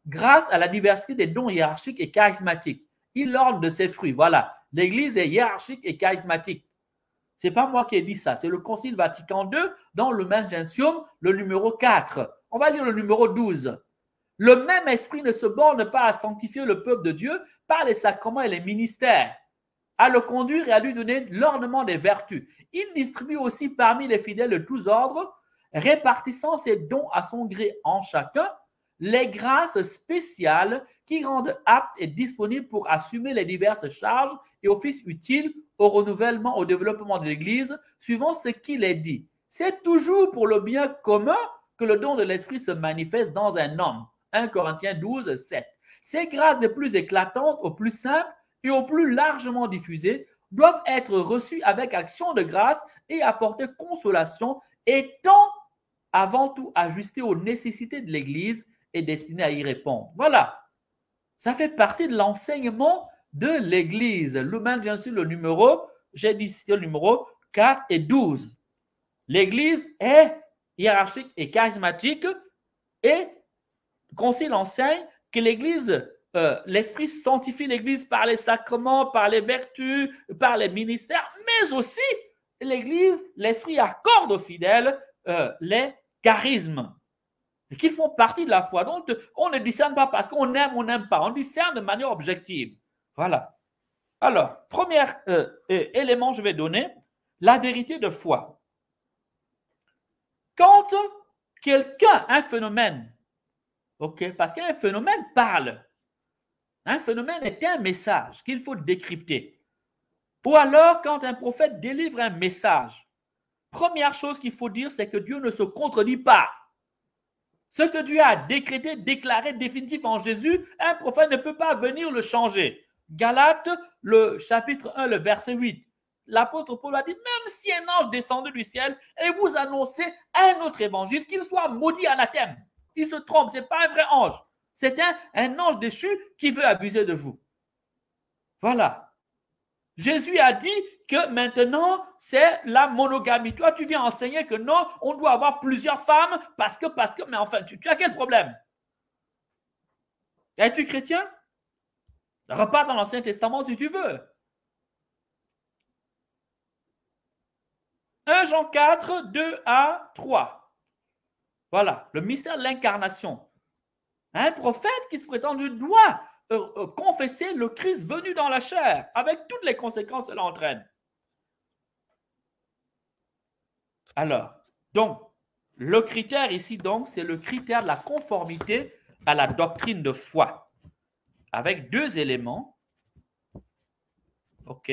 grâce à la diversité des dons hiérarchiques et charismatiques. Il l'ordre de ses fruits. Voilà, l'Église est hiérarchique et charismatique. Ce n'est pas moi qui ai dit ça, c'est le Concile Vatican II dans le Lumen Gentium, le numéro 4. On va lire le numéro 12. Le même esprit ne se borne pas à sanctifier le peuple de Dieu par les sacrements et les ministères, à le conduire et à lui donner l'ornement des vertus. Il distribue aussi parmi les fidèles de tous ordres, répartissant ses dons à son gré en chacun, les grâces spéciales qui rendent aptes et disponibles pour assumer les diverses charges et offices utiles au renouvellement, au développement de l'Église, suivant ce qu'il est dit. C'est toujours pour le bien commun que le don de l'Esprit se manifeste dans un homme. 1 Corinthiens 12, 7. Ces grâces les plus éclatantes, aux plus simples et aux plus largement diffusées doivent être reçues avec action de grâce et apporter consolation, étant avant tout ajustées aux nécessités de l'Église et destinées à y répondre. Voilà. Ça fait partie de l'enseignement de l'Église. Lumen Gentium, le numéro, j'ai dit le numéro 4 et 12. L'Église est hiérarchique et charismatique et le Concile enseigne que l'Église l'Esprit sanctifie l'Église par les sacrements, par les vertus, par les ministères, mais aussi l'Église, l'Esprit accorde aux fidèles les charismes qui font partie de la foi. Donc, on ne discerne pas parce qu'on aime, on n'aime pas. On discerne de manière objective. Voilà. Alors, premier élément, je vais donner la vérité de foi. Quand quelqu'un, un phénomène, ok, parce qu'un phénomène parle. Un phénomène est un message qu'il faut décrypter. Ou alors, quand un prophète délivre un message, première chose qu'il faut dire, c'est que Dieu ne se contredit pas. Ce que Dieu a décrété, déclaré définitif en Jésus, un prophète ne peut pas venir le changer. Galates, le chapitre 1, le verset 8. L'apôtre Paul a dit, même si un ange descendait du ciel et vous annoncez un autre évangile, qu'il soit maudit anathème. Il se trompe, ce n'est pas un vrai ange. C'est un ange déchu qui veut abuser de vous. Voilà. Jésus a dit que maintenant, c'est la monogamie. Toi, tu viens enseigner que non, on doit avoir plusieurs femmes parce que, mais enfin, tu as quel problème? Es-tu chrétien? Repars dans l'Ancien Testament si tu veux. 1 Jean 4, 2 à 3. Voilà, le mystère de l'incarnation. Un prophète qui se prétend Dieu doit confesser le Christ venu dans la chair, avec toutes les conséquences que cela entraîne. Alors, donc, le critère ici, donc, c'est le critère de la conformité à la doctrine de foi, avec deux éléments. OK.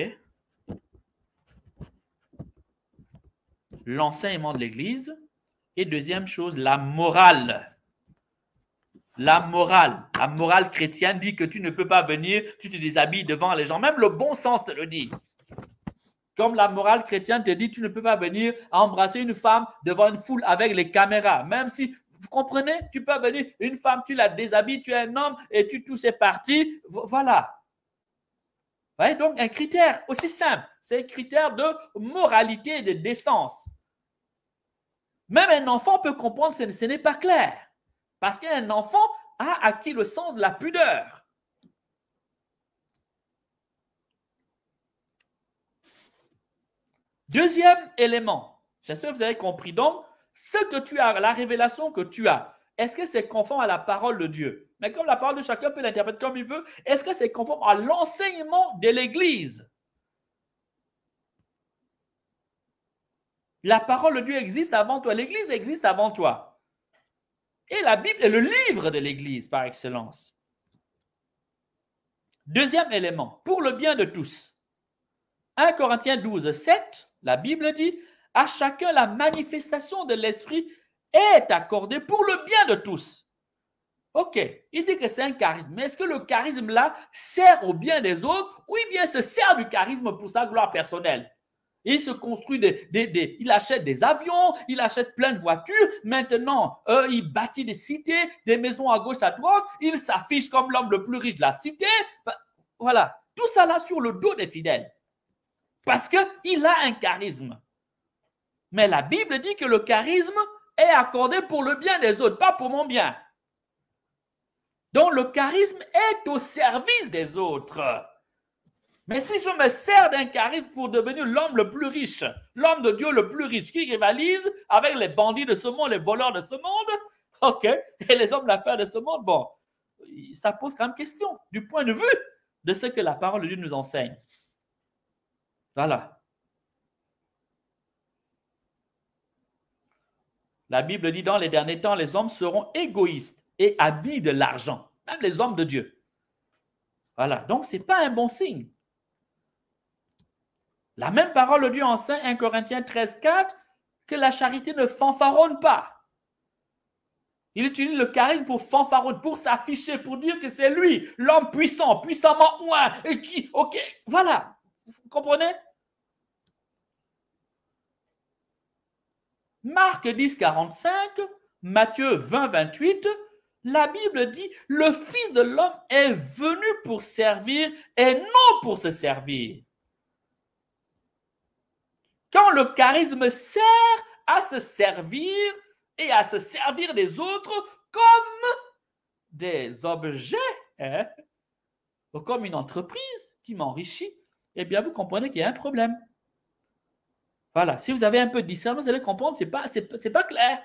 L'enseignement de l'Église. Et deuxième chose, la morale. La morale chrétienne dit que tu ne peux pas venir, tu te déshabilles devant les gens. Même le bon sens te le dit. Comme la morale chrétienne te dit, tu ne peux pas venir embrasser une femme devant une foule avec les caméras. Même si, vous comprenez, tu peux venir, une femme, tu la déshabilles, tu es un homme et tout c'est parti. Voilà. Ouais, donc un critère aussi simple, c'est un critère de moralité et de décence. Même un enfant peut comprendre que ce n'est pas clair. Parce qu'un enfant a acquis le sens de la pudeur. Deuxième élément, j'espère que vous avez compris donc, ce que tu as, la révélation que tu as, est-ce que c'est conforme à la parole de Dieu? Mais comme la parole de chacun peut l'interpréter comme il veut, est-ce que c'est conforme à l'enseignement de l'Église? La parole de Dieu existe avant toi, l'Église existe avant toi. Et la Bible est le livre de l'Église par excellence. Deuxième élément, pour le bien de tous. 1 Corinthiens 12, 7, la Bible dit, à chacun la manifestation de l'Esprit est accordée pour le bien de tous. Ok, il dit que c'est un charisme. Mais est-ce que le charisme là sert au bien des autres ou bien se sert du charisme pour sa gloire personnelle? Il se construit il achète des avions, il achète plein de voitures. Maintenant, il bâtit des cités, des maisons à gauche, à droite. Il s'affiche comme l'homme le plus riche de la cité. Voilà, tout ça là sur le dos des fidèles. Parce qu'il a un charisme. Mais la Bible dit que le charisme est accordé pour le bien des autres, pas pour mon bien. Donc le charisme est au service des autres. Mais si je me sers d'un charisme pour devenir l'homme le plus riche, l'homme de Dieu le plus riche, qui rivalise avec les bandits de ce monde, les voleurs de ce monde, ok, et les hommes d'affaires de ce monde, bon, ça pose quand même question du point de vue de ce que la parole de Dieu nous enseigne. Voilà. La Bible dit dans les derniers temps, les hommes seront égoïstes et habiles de l'argent, même les hommes de Dieu. Voilà, donc ce n'est pas un bon signe. La même parole de Dieu enseigne 1 Corinthiens 13, 4, que la charité ne fanfaronne pas. Il utilise le charisme pour fanfaronner, pour s'afficher, pour dire que c'est lui, l'homme puissant, puissamment oint, et qui, ok, voilà, vous comprenez? Marc 10, 45, Matthieu 20, 28, la Bible dit, le Fils de l'homme est venu pour servir et non pour se servir. Quand le charisme sert à se servir et à se servir des autres comme des objets, hein, comme une entreprise qui m'enrichit, eh bien, vous comprenez qu'il y a un problème. Voilà. Si vous avez un peu de discernement, vous allez comprendre que ce n'est pas clair.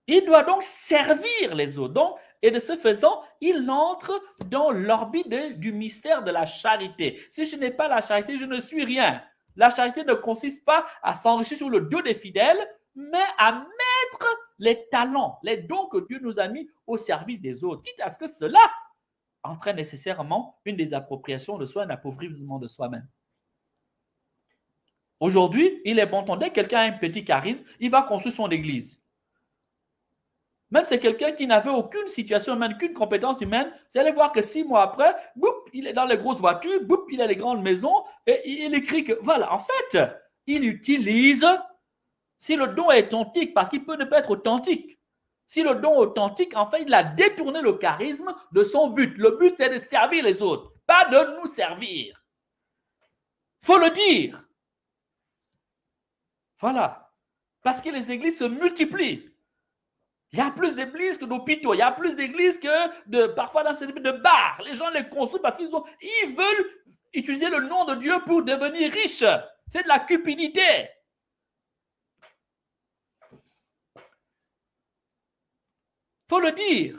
Il doit donc servir les autres. Donc, et de ce faisant, il entre dans l'orbite du mystère de la charité. Si je n'ai pas la charité, je ne suis rien. La charité ne consiste pas à s'enrichir sur le dos des fidèles, mais à mettre les talents, les dons que Dieu nous a mis au service des autres, quitte à ce que cela entraîne nécessairement une désappropriation de soi, un appauvrissement de soi-même. Aujourd'hui, il est bon entendre, dès que quelqu'un a un petit charisme, il va construire son église. Même c'est quelqu'un qui n'avait aucune situation humaine, aucune compétence humaine, vous allez voir que 6 mois après, boum, il est dans les grosses voitures, boum, il a les grandes maisons, et il écrit que, voilà, en fait, il utilise, si le don est authentique, parce qu'il peut ne pas être authentique, si le don est authentique, en fait, il a détourné le charisme de son but. Le but, c'est de servir les autres, pas de nous servir. Il faut le dire. Voilà. Parce que les églises se multiplient. Il y a plus d'églises que d'hôpitaux. Il y a plus d'églises que parfois dans ces de bars. Les gens les construisent parce qu'ils veulent utiliser le nom de Dieu pour devenir riches. C'est de la cupidité. Il faut le dire.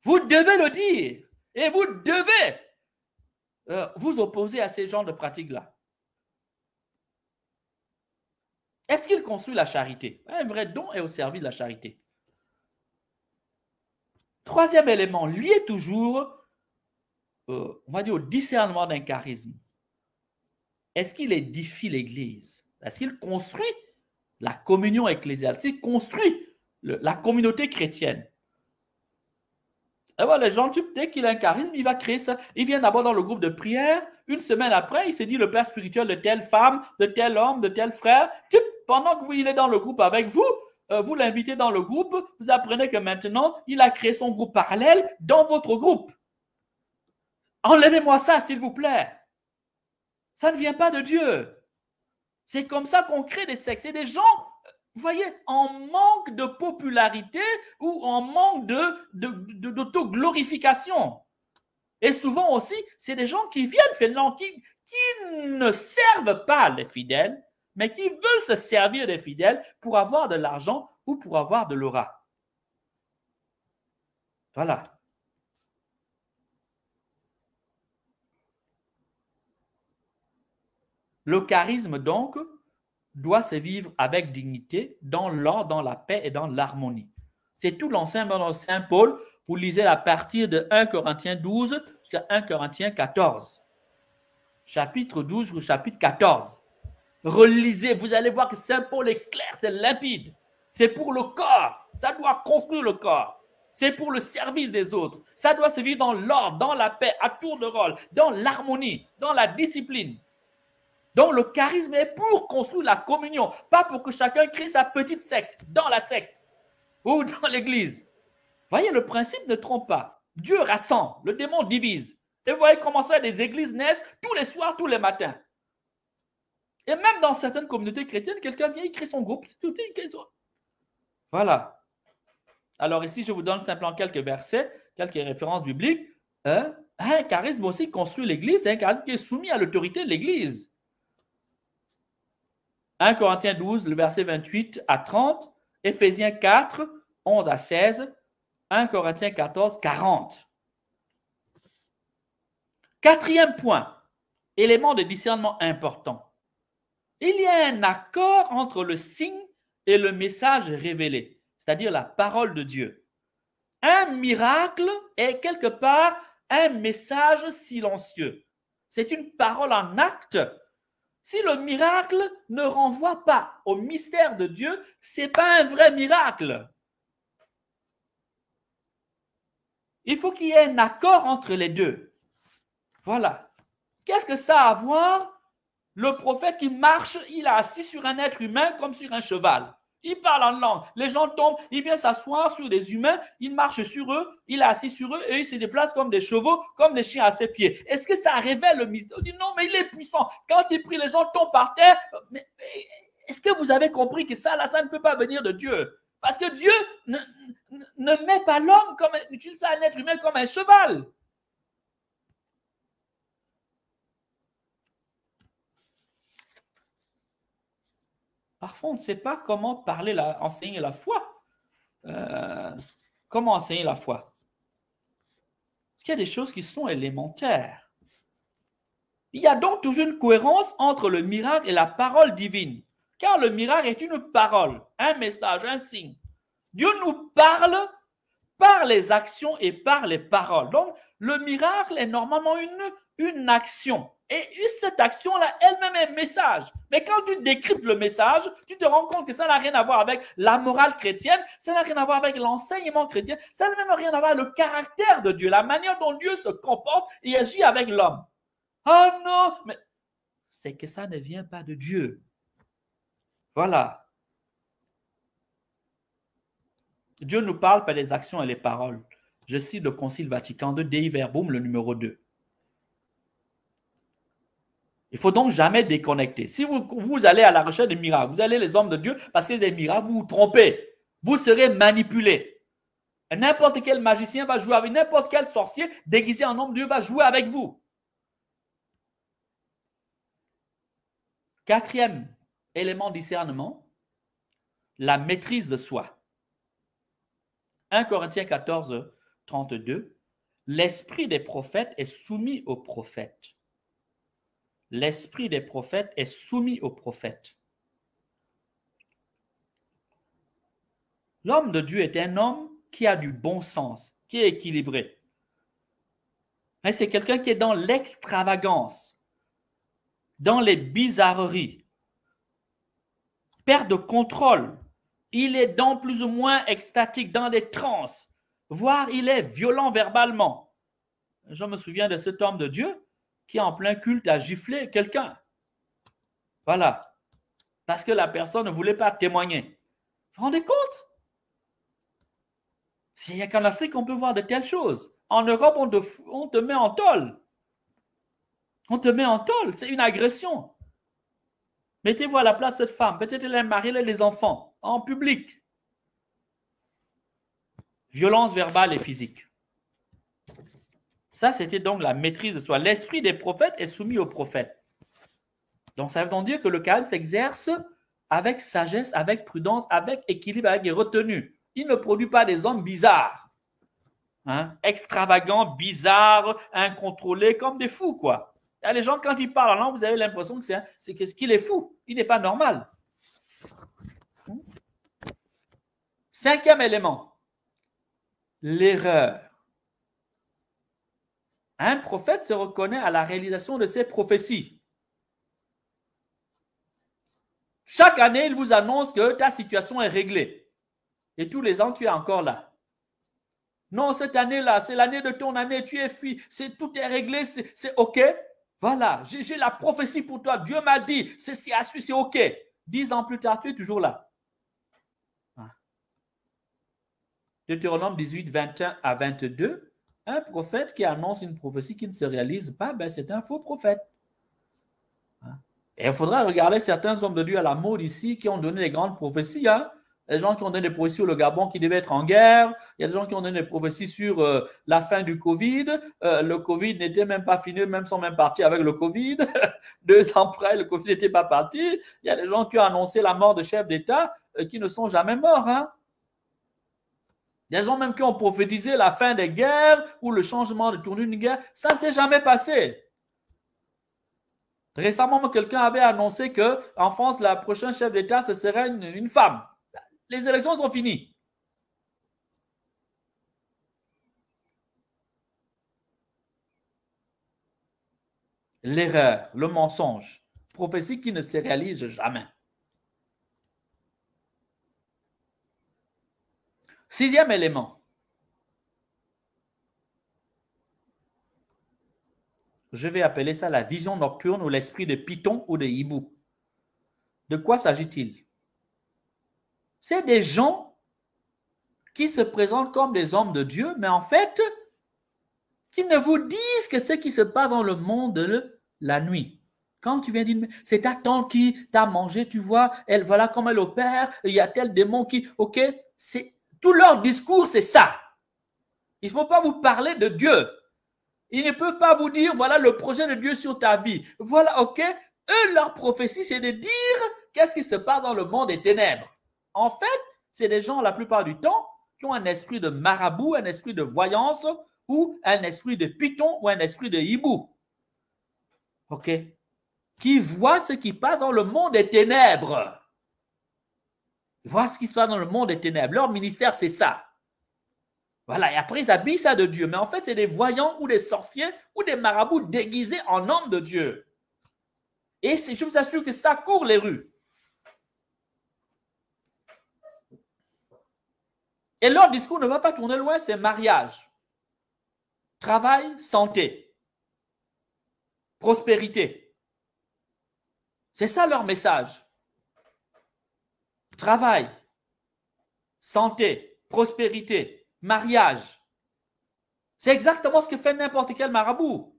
Vous devez le dire. Et vous devez vous opposer à ces genres de pratiques-là. Est-ce qu'il construit la charité? Un vrai don est au service de la charité. Troisième élément, lié toujours, on va dire, au discernement d'un charisme. Est-ce qu'il édifie l'Église? Est-ce qu'il construit la communion ecclésiastique? Est-ce qu'il construit la communauté chrétienne? Et voilà, les gens, dès qu'il a un charisme, il va créer ça. Il vient d'abord dans le groupe de prière. Une semaine après, il se dit le père spirituel de telle femme, de tel homme, de tel frère. Pendant qu'il est dans le groupe avec vous, vous l'invitez dans le groupe, vous apprenez que maintenant, il a créé son groupe parallèle dans votre groupe. Enlevez-moi ça, s'il vous plaît. Ça ne vient pas de Dieu. C'est comme ça qu'on crée des sectes. C'est des gens, vous voyez, en manque de popularité ou en manque d'autoglorification. Et souvent aussi, c'est des gens qui viennent finalement, qui ne servent pas les fidèles, mais qui veulent se servir des fidèles pour avoir de l'argent ou pour avoir de l'aura. Voilà. Le charisme, donc, doit se vivre avec dignité, dans l'ordre, dans la paix et dans l'harmonie. C'est tout l'enseignement de Saint Paul. Vous lisez à partir de 1 Corinthiens 12 jusqu'à 1 Corinthiens 14. Chapitre 12 jusqu'au chapitre 14. Relisez, vous allez voir que Saint Paul est clair, c'est limpide. C'est pour le corps. Ça doit construire le corps. C'est pour le service des autres. Ça doit se vivre dans l'ordre, dans la paix, à tour de rôle, dans l'harmonie, dans la discipline. Donc, le charisme est pour construire la communion, pas pour que chacun crée sa petite secte, dans la secte ou dans l'église. Voyez, le principe ne trompe pas. Dieu rassemble, le démon divise. Et vous voyez comment ça, des églises naissent tous les soirs, tous les matins. Et même dans certaines communautés chrétiennes, quelqu'un vient, il crée son groupe. Voilà. Alors ici, je vous donne simplement quelques versets, quelques références bibliques. Un charisme aussi construit l'église, c'est un charisme qui est soumis à l'autorité de l'église. 1 Corinthiens 12, le verset 28 à 30, Éphésiens 4, 11 à 16, 1 Corinthiens 14, 40. Quatrième point, élément de discernement important. Il y a un accord entre le signe et le message révélé, c'est-à-dire la parole de Dieu. Un miracle est quelque part un message silencieux. C'est une parole en acte. Si le miracle ne renvoie pas au mystère de Dieu, ce n'est pas un vrai miracle. Il faut qu'il y ait un accord entre les deux. Voilà. Qu'est-ce que ça a à voir? Le prophète qui marche, il est assis sur un être humain comme sur un cheval. Il parle en langue. Les gens tombent, il vient s'asseoir sur des humains, il marche sur eux, il est assis sur eux et il se déplace comme des chevaux, comme des chiens à ses pieds. Est-ce que ça révèle le mystère? On dit non, mais il est puissant. Quand il prie, les gens tombent par terre. Est-ce que vous avez compris que ça, là, ça ne peut pas venir de Dieu? Parce que Dieu ne met pas l'homme comme n'utilise pas un être humain comme un cheval. Parfois, on ne sait pas comment parler, enseigner la foi. Comment enseigner la foi? Parce qu'il y a des choses qui sont élémentaires. Il y a donc toujours une cohérence entre le miracle et la parole divine. Car le miracle est une parole, un message, un signe. Dieu nous parle par les actions et par les paroles. Donc, le miracle est normalement une action. Et cette action-là, elle-même est un message. Mais quand tu décryptes le message, tu te rends compte que ça n'a rien à voir avec la morale chrétienne, ça n'a rien à voir avec l'enseignement chrétien, ça n'a même rien à voir avec le caractère de Dieu, la manière dont Dieu se comporte et agit avec l'homme. Ah non, mais c'est que ça ne vient pas de Dieu. Voilà. Dieu nous parle par les actions et les paroles. Je cite le Concile Vatican II, Dei Verbum, le numéro 2. Il ne faut donc jamais déconnecter. Si vous allez à la recherche des miracles, vous allez les hommes de Dieu parce que des miracles, vous vous trompez. Vous serez manipulés. N'importe quel magicien va jouer avec n'importe quel sorcier déguisé en homme de Dieu va jouer avec vous. Quatrième élément de discernement, la maîtrise de soi. 1 Corinthiens 14, 32, l'esprit des prophètes est soumis aux prophètes. L'esprit des prophètes est soumis aux prophètes. L'homme de Dieu est un homme qui a du bon sens, qui est équilibré. Mais c'est quelqu'un qui est dans l'extravagance, dans les bizarreries, perte de contrôle. Il est dans plus ou moins extatique, dans des transes, voire il est violent verbalement. Je me souviens de cet homme de Dieu qui en plein culte a giflé quelqu'un. Voilà. Parce que la personne ne voulait pas témoigner. Vous vous rendez compte? Il n'y a qu'en Afrique qu'on peut voir de telles choses. En Europe, on te met en tôle. On te met en tôle. C'est une agression. Mettez-vous à la place de cette femme. Peut-être elle est mariée, elle a les enfants. En public. Violence verbale et physique. Ça, c'était donc la maîtrise de soi. L'esprit des prophètes est soumis aux prophètes. Donc, ça veut donc dire que le charisme s'exerce avec sagesse, avec prudence, avec équilibre, avec retenue. Il ne produit pas des hommes bizarres. Extravagants, bizarres, incontrôlés, comme des fous, quoi. Il y a les gens, quand ils parlent en langue, vous avez l'impression que qu'il est fou. Il n'est pas normal. Cinquième élément, l'erreur. Un prophète se reconnaît à la réalisation de ses prophéties. Chaque année, il vous annonce que ta situation est réglée. Et tous les ans, tu es encore là. Non, cette année-là, c'est l'année de ton année, tu es fille, tout est réglé, c'est OK. Voilà, j'ai la prophétie pour toi. Dieu m'a dit, c'est OK. 10 ans plus tard, tu es toujours là. Deutéronome 18, 21 à 22, un prophète qui annonce une prophétie qui ne se réalise pas, ben c'est un faux prophète. Et il faudra regarder certains hommes de Dieu à la mode ici qui ont donné des grandes prophéties. Les gens qui ont donné des prophéties sur le Gabon qui devait être en guerre. Il y a des gens qui ont donné des prophéties sur la fin du Covid. Le Covid n'était même pas fini, même sont même partis avec le Covid. 2 ans après, le Covid n'était pas parti. Il y a des gens qui ont annoncé la mort de chefs d'État qui ne sont jamais morts. Il y a des gens même qui ont prophétisé la fin des guerres ou le changement de tournure d'une guerre. Ça ne s'est jamais passé. Récemment, quelqu'un avait annoncé qu'en France, la prochaine chef d'État, ce serait une femme. Les élections sont finies. L'erreur, le mensonge, prophétie qui ne se réalise jamais. 6e élément. Je vais appeler ça la vision nocturne ou l'esprit de python ou de hibou. De quoi s'agit-il? C'est des gens qui se présentent comme des hommes de Dieu, mais en fait, qui ne vous disent que ce qui se passe dans le monde de la nuit. Quand tu viens dire, c'est ta tante qui t'a mangé, tu vois, elle, voilà comment elle opère, il y a tel démon qui, ok, tout leur discours, c'est ça. Ils ne vont pas vous parler de Dieu. Ils ne peuvent pas vous dire, voilà le projet de Dieu sur ta vie. Voilà, ok, eux, leur prophétie, c'est de dire qu'est-ce qui se passe dans le monde des ténèbres. En fait, c'est des gens, la plupart du temps, qui ont un esprit de marabout, un esprit de voyance, ou un esprit de python, ou un esprit de hibou. Ok? Qui voient ce qui passe dans le monde des ténèbres. Ils voient ce qui se passe dans le monde des ténèbres. Leur ministère, c'est ça. Voilà, et après, ils habillent ça de Dieu. Mais en fait, c'est des voyants ou des sorciers ou des marabouts déguisés en hommes de Dieu. Et je vous assure que ça court les rues. Et leur discours ne va pas tourner loin, c'est mariage, travail, santé, prospérité. C'est ça leur message. Travail, santé, prospérité, mariage. C'est exactement ce que fait n'importe quel marabout.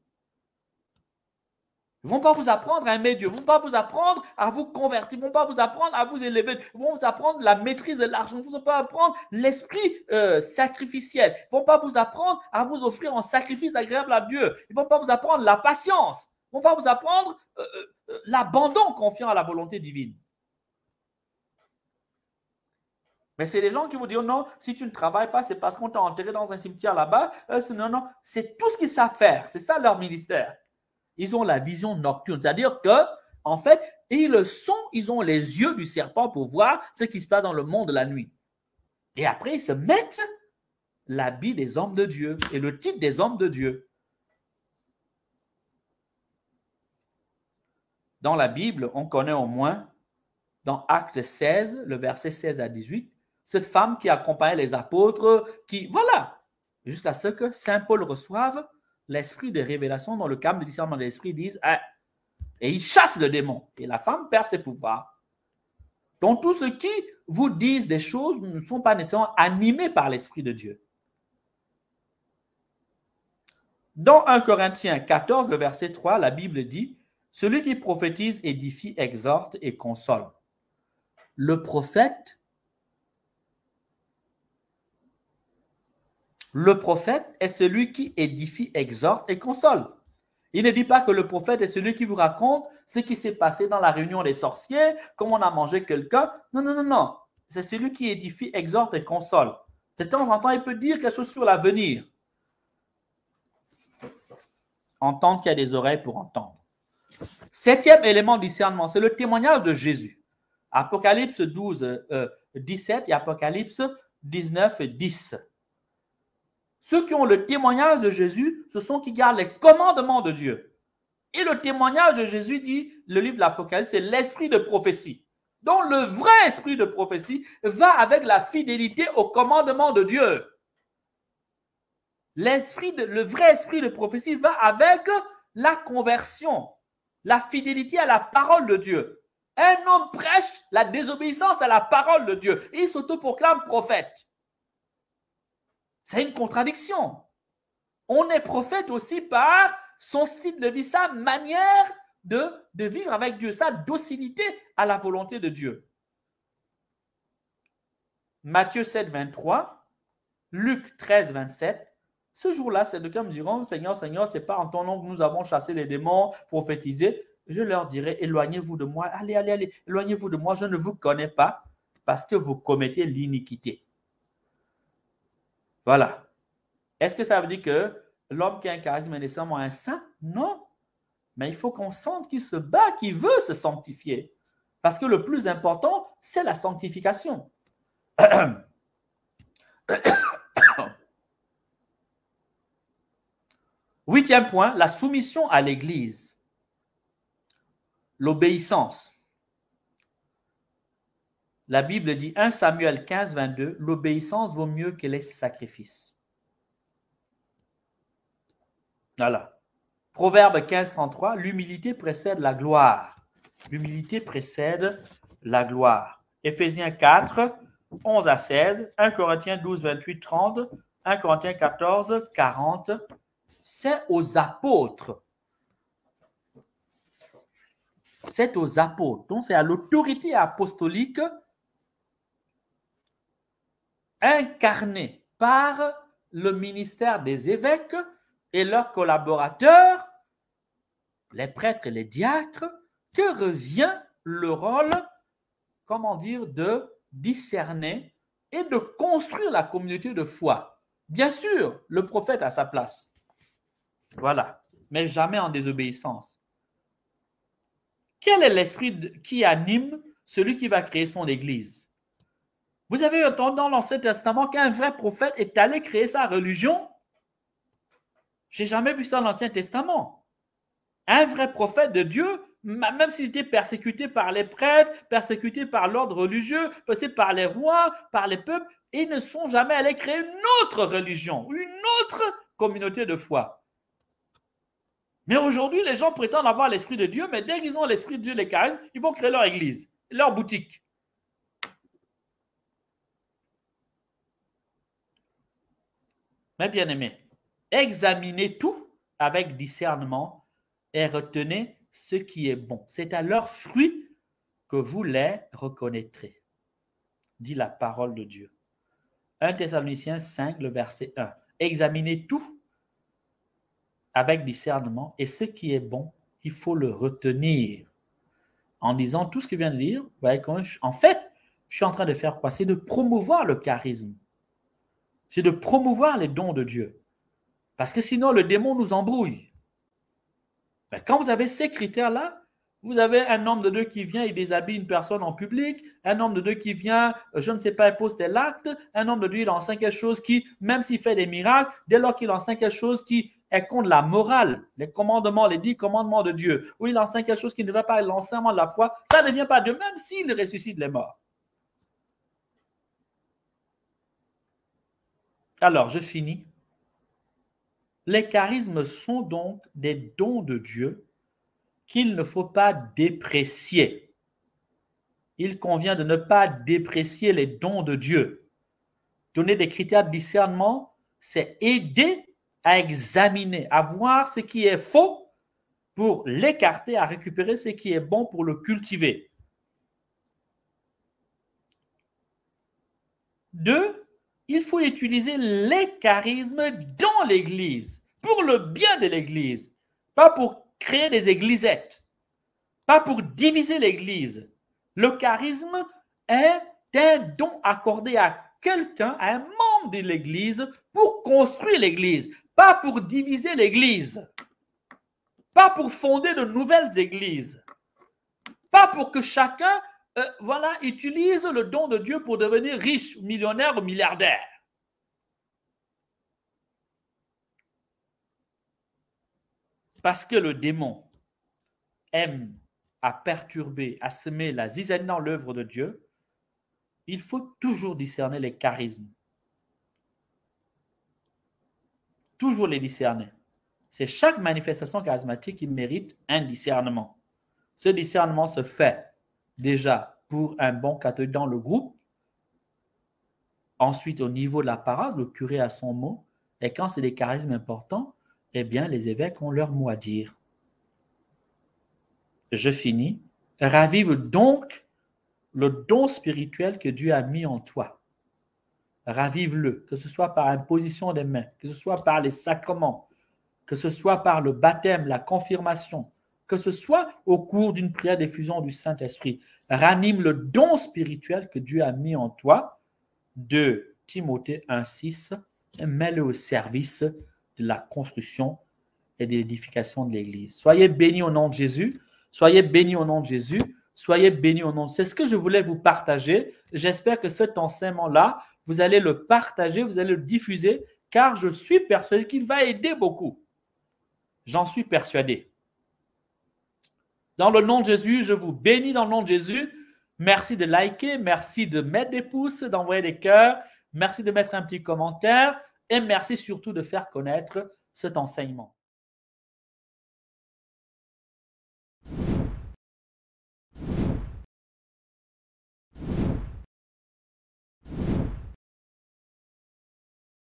Ils ne vont pas vous apprendre à aimer Dieu. Ils ne vont pas vous apprendre à vous convertir. Ils ne vont pas vous apprendre à vous élever. Ils vont vous apprendre la maîtrise de l'argent. Ils ne vont pas apprendre l'esprit sacrificiel. Ils ne vont pas vous apprendre à vous offrir un sacrifice agréable à Dieu. Ils ne vont pas vous apprendre la patience. Ils ne vont pas vous apprendre l'abandon confiant à la volonté divine. Mais c'est des gens qui vous disent, non, si tu ne travailles pas, c'est parce qu'on t'a enterré dans un cimetière là-bas. Non, non, c'est tout ce qu'ils savent faire. C'est ça leur ministère. Ils ont la vision nocturne. C'est-à-dire que, en fait, ils ont les yeux du serpent pour voir ce qui se passe dans le monde de la nuit. Et après, ils se mettent l'habit des hommes de Dieu et le titre des hommes de Dieu. Dans la Bible, on connaît au moins, dans Actes 16, le verset 16 à 18, cette femme qui accompagnait les apôtres, voilà, jusqu'à ce que Saint Paul reçoive l'esprit de révélation dans le cadre du discernement de l'esprit, disent, et il chasse le démon. Et la femme perd ses pouvoirs. Donc, tous ceux qui vous disent des choses ne sont pas nécessairement animés par l'esprit de Dieu. Dans 1 Corinthiens 14, le verset 3, la Bible dit, celui qui prophétise, édifie, exhorte et console. Le prophète est celui qui édifie, exhorte et console. Il ne dit pas que le prophète est celui qui vous raconte ce qui s'est passé dans la réunion des sorciers, comment on a mangé quelqu'un. Non, non, non, non. C'est celui qui édifie, exhorte et console. De temps en temps, il peut dire quelque chose sur l'avenir. Entendre qu'il y a des oreilles pour entendre. Septième élément de discernement, c'est le témoignage de Jésus. Apocalypse 12, 17 et Apocalypse 19, 10. Ceux qui ont le témoignage de Jésus, ce sont qui gardent les commandements de Dieu. Et le témoignage de Jésus, dit le livre de l'Apocalypse, c'est l'esprit de prophétie. Donc le vrai esprit de prophétie va avec la fidélité au commandement de Dieu. Le vrai esprit de prophétie va avec la conversion, la fidélité à la parole de Dieu. Un homme prêche la désobéissance à la parole de Dieu. Il s'autoproclame prophète. C'est une contradiction. On est prophète aussi par son style de vie, sa manière de vivre avec Dieu, sa docilité à la volonté de Dieu. Matthieu 7, 23, Luc 13, 27. Ce jour-là, ces deux me diront, Seigneur, Seigneur, c'est pas en ton nom que nous avons chassé les démons, prophétisé. Je leur dirai, éloignez-vous de moi, allez, allez, allez, éloignez-vous de moi, je ne vous connais pas parce que vous commettez l'iniquité. Voilà. Est-ce que ça veut dire que l'homme qui a un charisme est nécessairement un saint? Non. Mais il faut qu'on sente qu'il se bat, qu'il veut se sanctifier. Parce que le plus important, c'est la sanctification. Huitième point, la soumission à l'Église. L'obéissance. La Bible dit 1 Samuel 15, 22, l'obéissance vaut mieux que les sacrifices. Voilà. Proverbe 15, 33, l'humilité précède la gloire. L'humilité précède la gloire. Éphésiens 4, 11 à 16, 1 Corinthiens 12, 28, 30, 1 Corinthiens 14, 40. C'est aux apôtres c'est aux apôtres. Donc, c'est à l'autorité apostolique incarnée par le ministère des évêques et leurs collaborateurs, les prêtres et les diacres, que revient le rôle, comment dire, de discerner et de construire la communauté de foi. Bien sûr, le prophète a sa place. Voilà, mais jamais en désobéissance. Quel est l'esprit qui anime celui qui va créer son église? Vous avez entendu dans l'Ancien Testament qu'un vrai prophète est allé créer sa religion? Je n'ai jamais vu ça dans l'Ancien Testament. Un vrai prophète de Dieu, même s'il était persécuté par les prêtres, persécuté par l'ordre religieux, persécuté par les rois, par les peuples, ils ne sont jamais allés créer une autre religion, une autre communauté de foi. Mais aujourd'hui, les gens prétendent avoir l'Esprit de Dieu, mais dès qu'ils ont l'Esprit de Dieu, les charismes, ils vont créer leur église, leur boutique. Mes bien-aimés, examinez tout avec discernement et retenez ce qui est bon. C'est à leurs fruits que vous les reconnaîtrez, dit la parole de Dieu. 1 Thessaloniciens 5, le verset 1. Examinez tout avec discernement et ce qui est bon, il faut le retenir. En disant tout ce que je viens de dire, en fait, je suis en train de faire quoi? C'est de promouvoir le charisme. C'est de promouvoir les dons de Dieu. Parce que sinon, le démon nous embrouille. Mais quand vous avez ces critères-là, vous avez un homme de Dieu qui vient et déshabille une personne en public, un homme de Dieu qui vient, je ne sais pas, pose tel acte, un homme de Dieu, il enseigne quelque chose qui, même s'il fait des miracles, dès lors qu'il enseigne quelque chose qui est contre la morale, les commandements, les 10 commandements de Dieu, ou il enseigne quelque chose qui ne va pas l'enseignement de la foi, ça ne vient pas de Dieu, même s'il ressuscite les morts. Alors, je finis. Les charismes sont donc des dons de Dieu qu'il ne faut pas déprécier. Il convient de ne pas déprécier les dons de Dieu. Donner des critères de discernement, c'est aider à examiner, à voir ce qui est faux pour l'écarter, à récupérer ce qui est bon pour le cultiver. 2, il faut utiliser les charismes dans l'Église, pour le bien de l'Église, pas pour créer des églisettes, pas pour diviser l'Église. Le charisme est un don accordé à quelqu'un, à un membre de l'Église, pour construire l'Église, pas pour diviser l'Église, pas pour fonder de nouvelles églises, pas pour que chacun utilise le don de Dieu pour devenir riche, millionnaire ou milliardaire. Parce que le démon aime à perturber, à semer la zizanie dans l'œuvre de Dieu, il faut toujours discerner les charismes. Toujours les discerner. C'est chaque manifestation charismatique qui mérite un discernement. Ce discernement se fait déjà pour un bon catholique dans le groupe, ensuite au niveau de la paroisse, le curé a son mot, et quand c'est des charismes importants, eh bien les évêques ont leur mot à dire. Je finis. Ravive donc le don spirituel que Dieu a mis en toi. Ravive-le, que ce soit par imposition des mains, que ce soit par les sacrements, que ce soit par le baptême, la confirmation, que ce soit au cours d'une prière d'effusion du Saint-Esprit. Ranime le don spirituel que Dieu a mis en toi, de Timothée 1,6, et mets-le au service de la construction et de l'édification de l'Église. Soyez bénis au nom de Jésus. Soyez bénis au nom de Jésus. Soyez bénis au nom de... C'est ce que je voulais vous partager. J'espère que cet enseignement-là, vous allez le partager, vous allez le diffuser, car je suis persuadé qu'il va aider beaucoup. J'en suis persuadé. Dans le nom de Jésus, je vous bénis dans le nom de Jésus. Merci de liker, merci de mettre des pouces, d'envoyer des cœurs, merci de mettre un petit commentaire et merci surtout de faire connaître cet enseignement.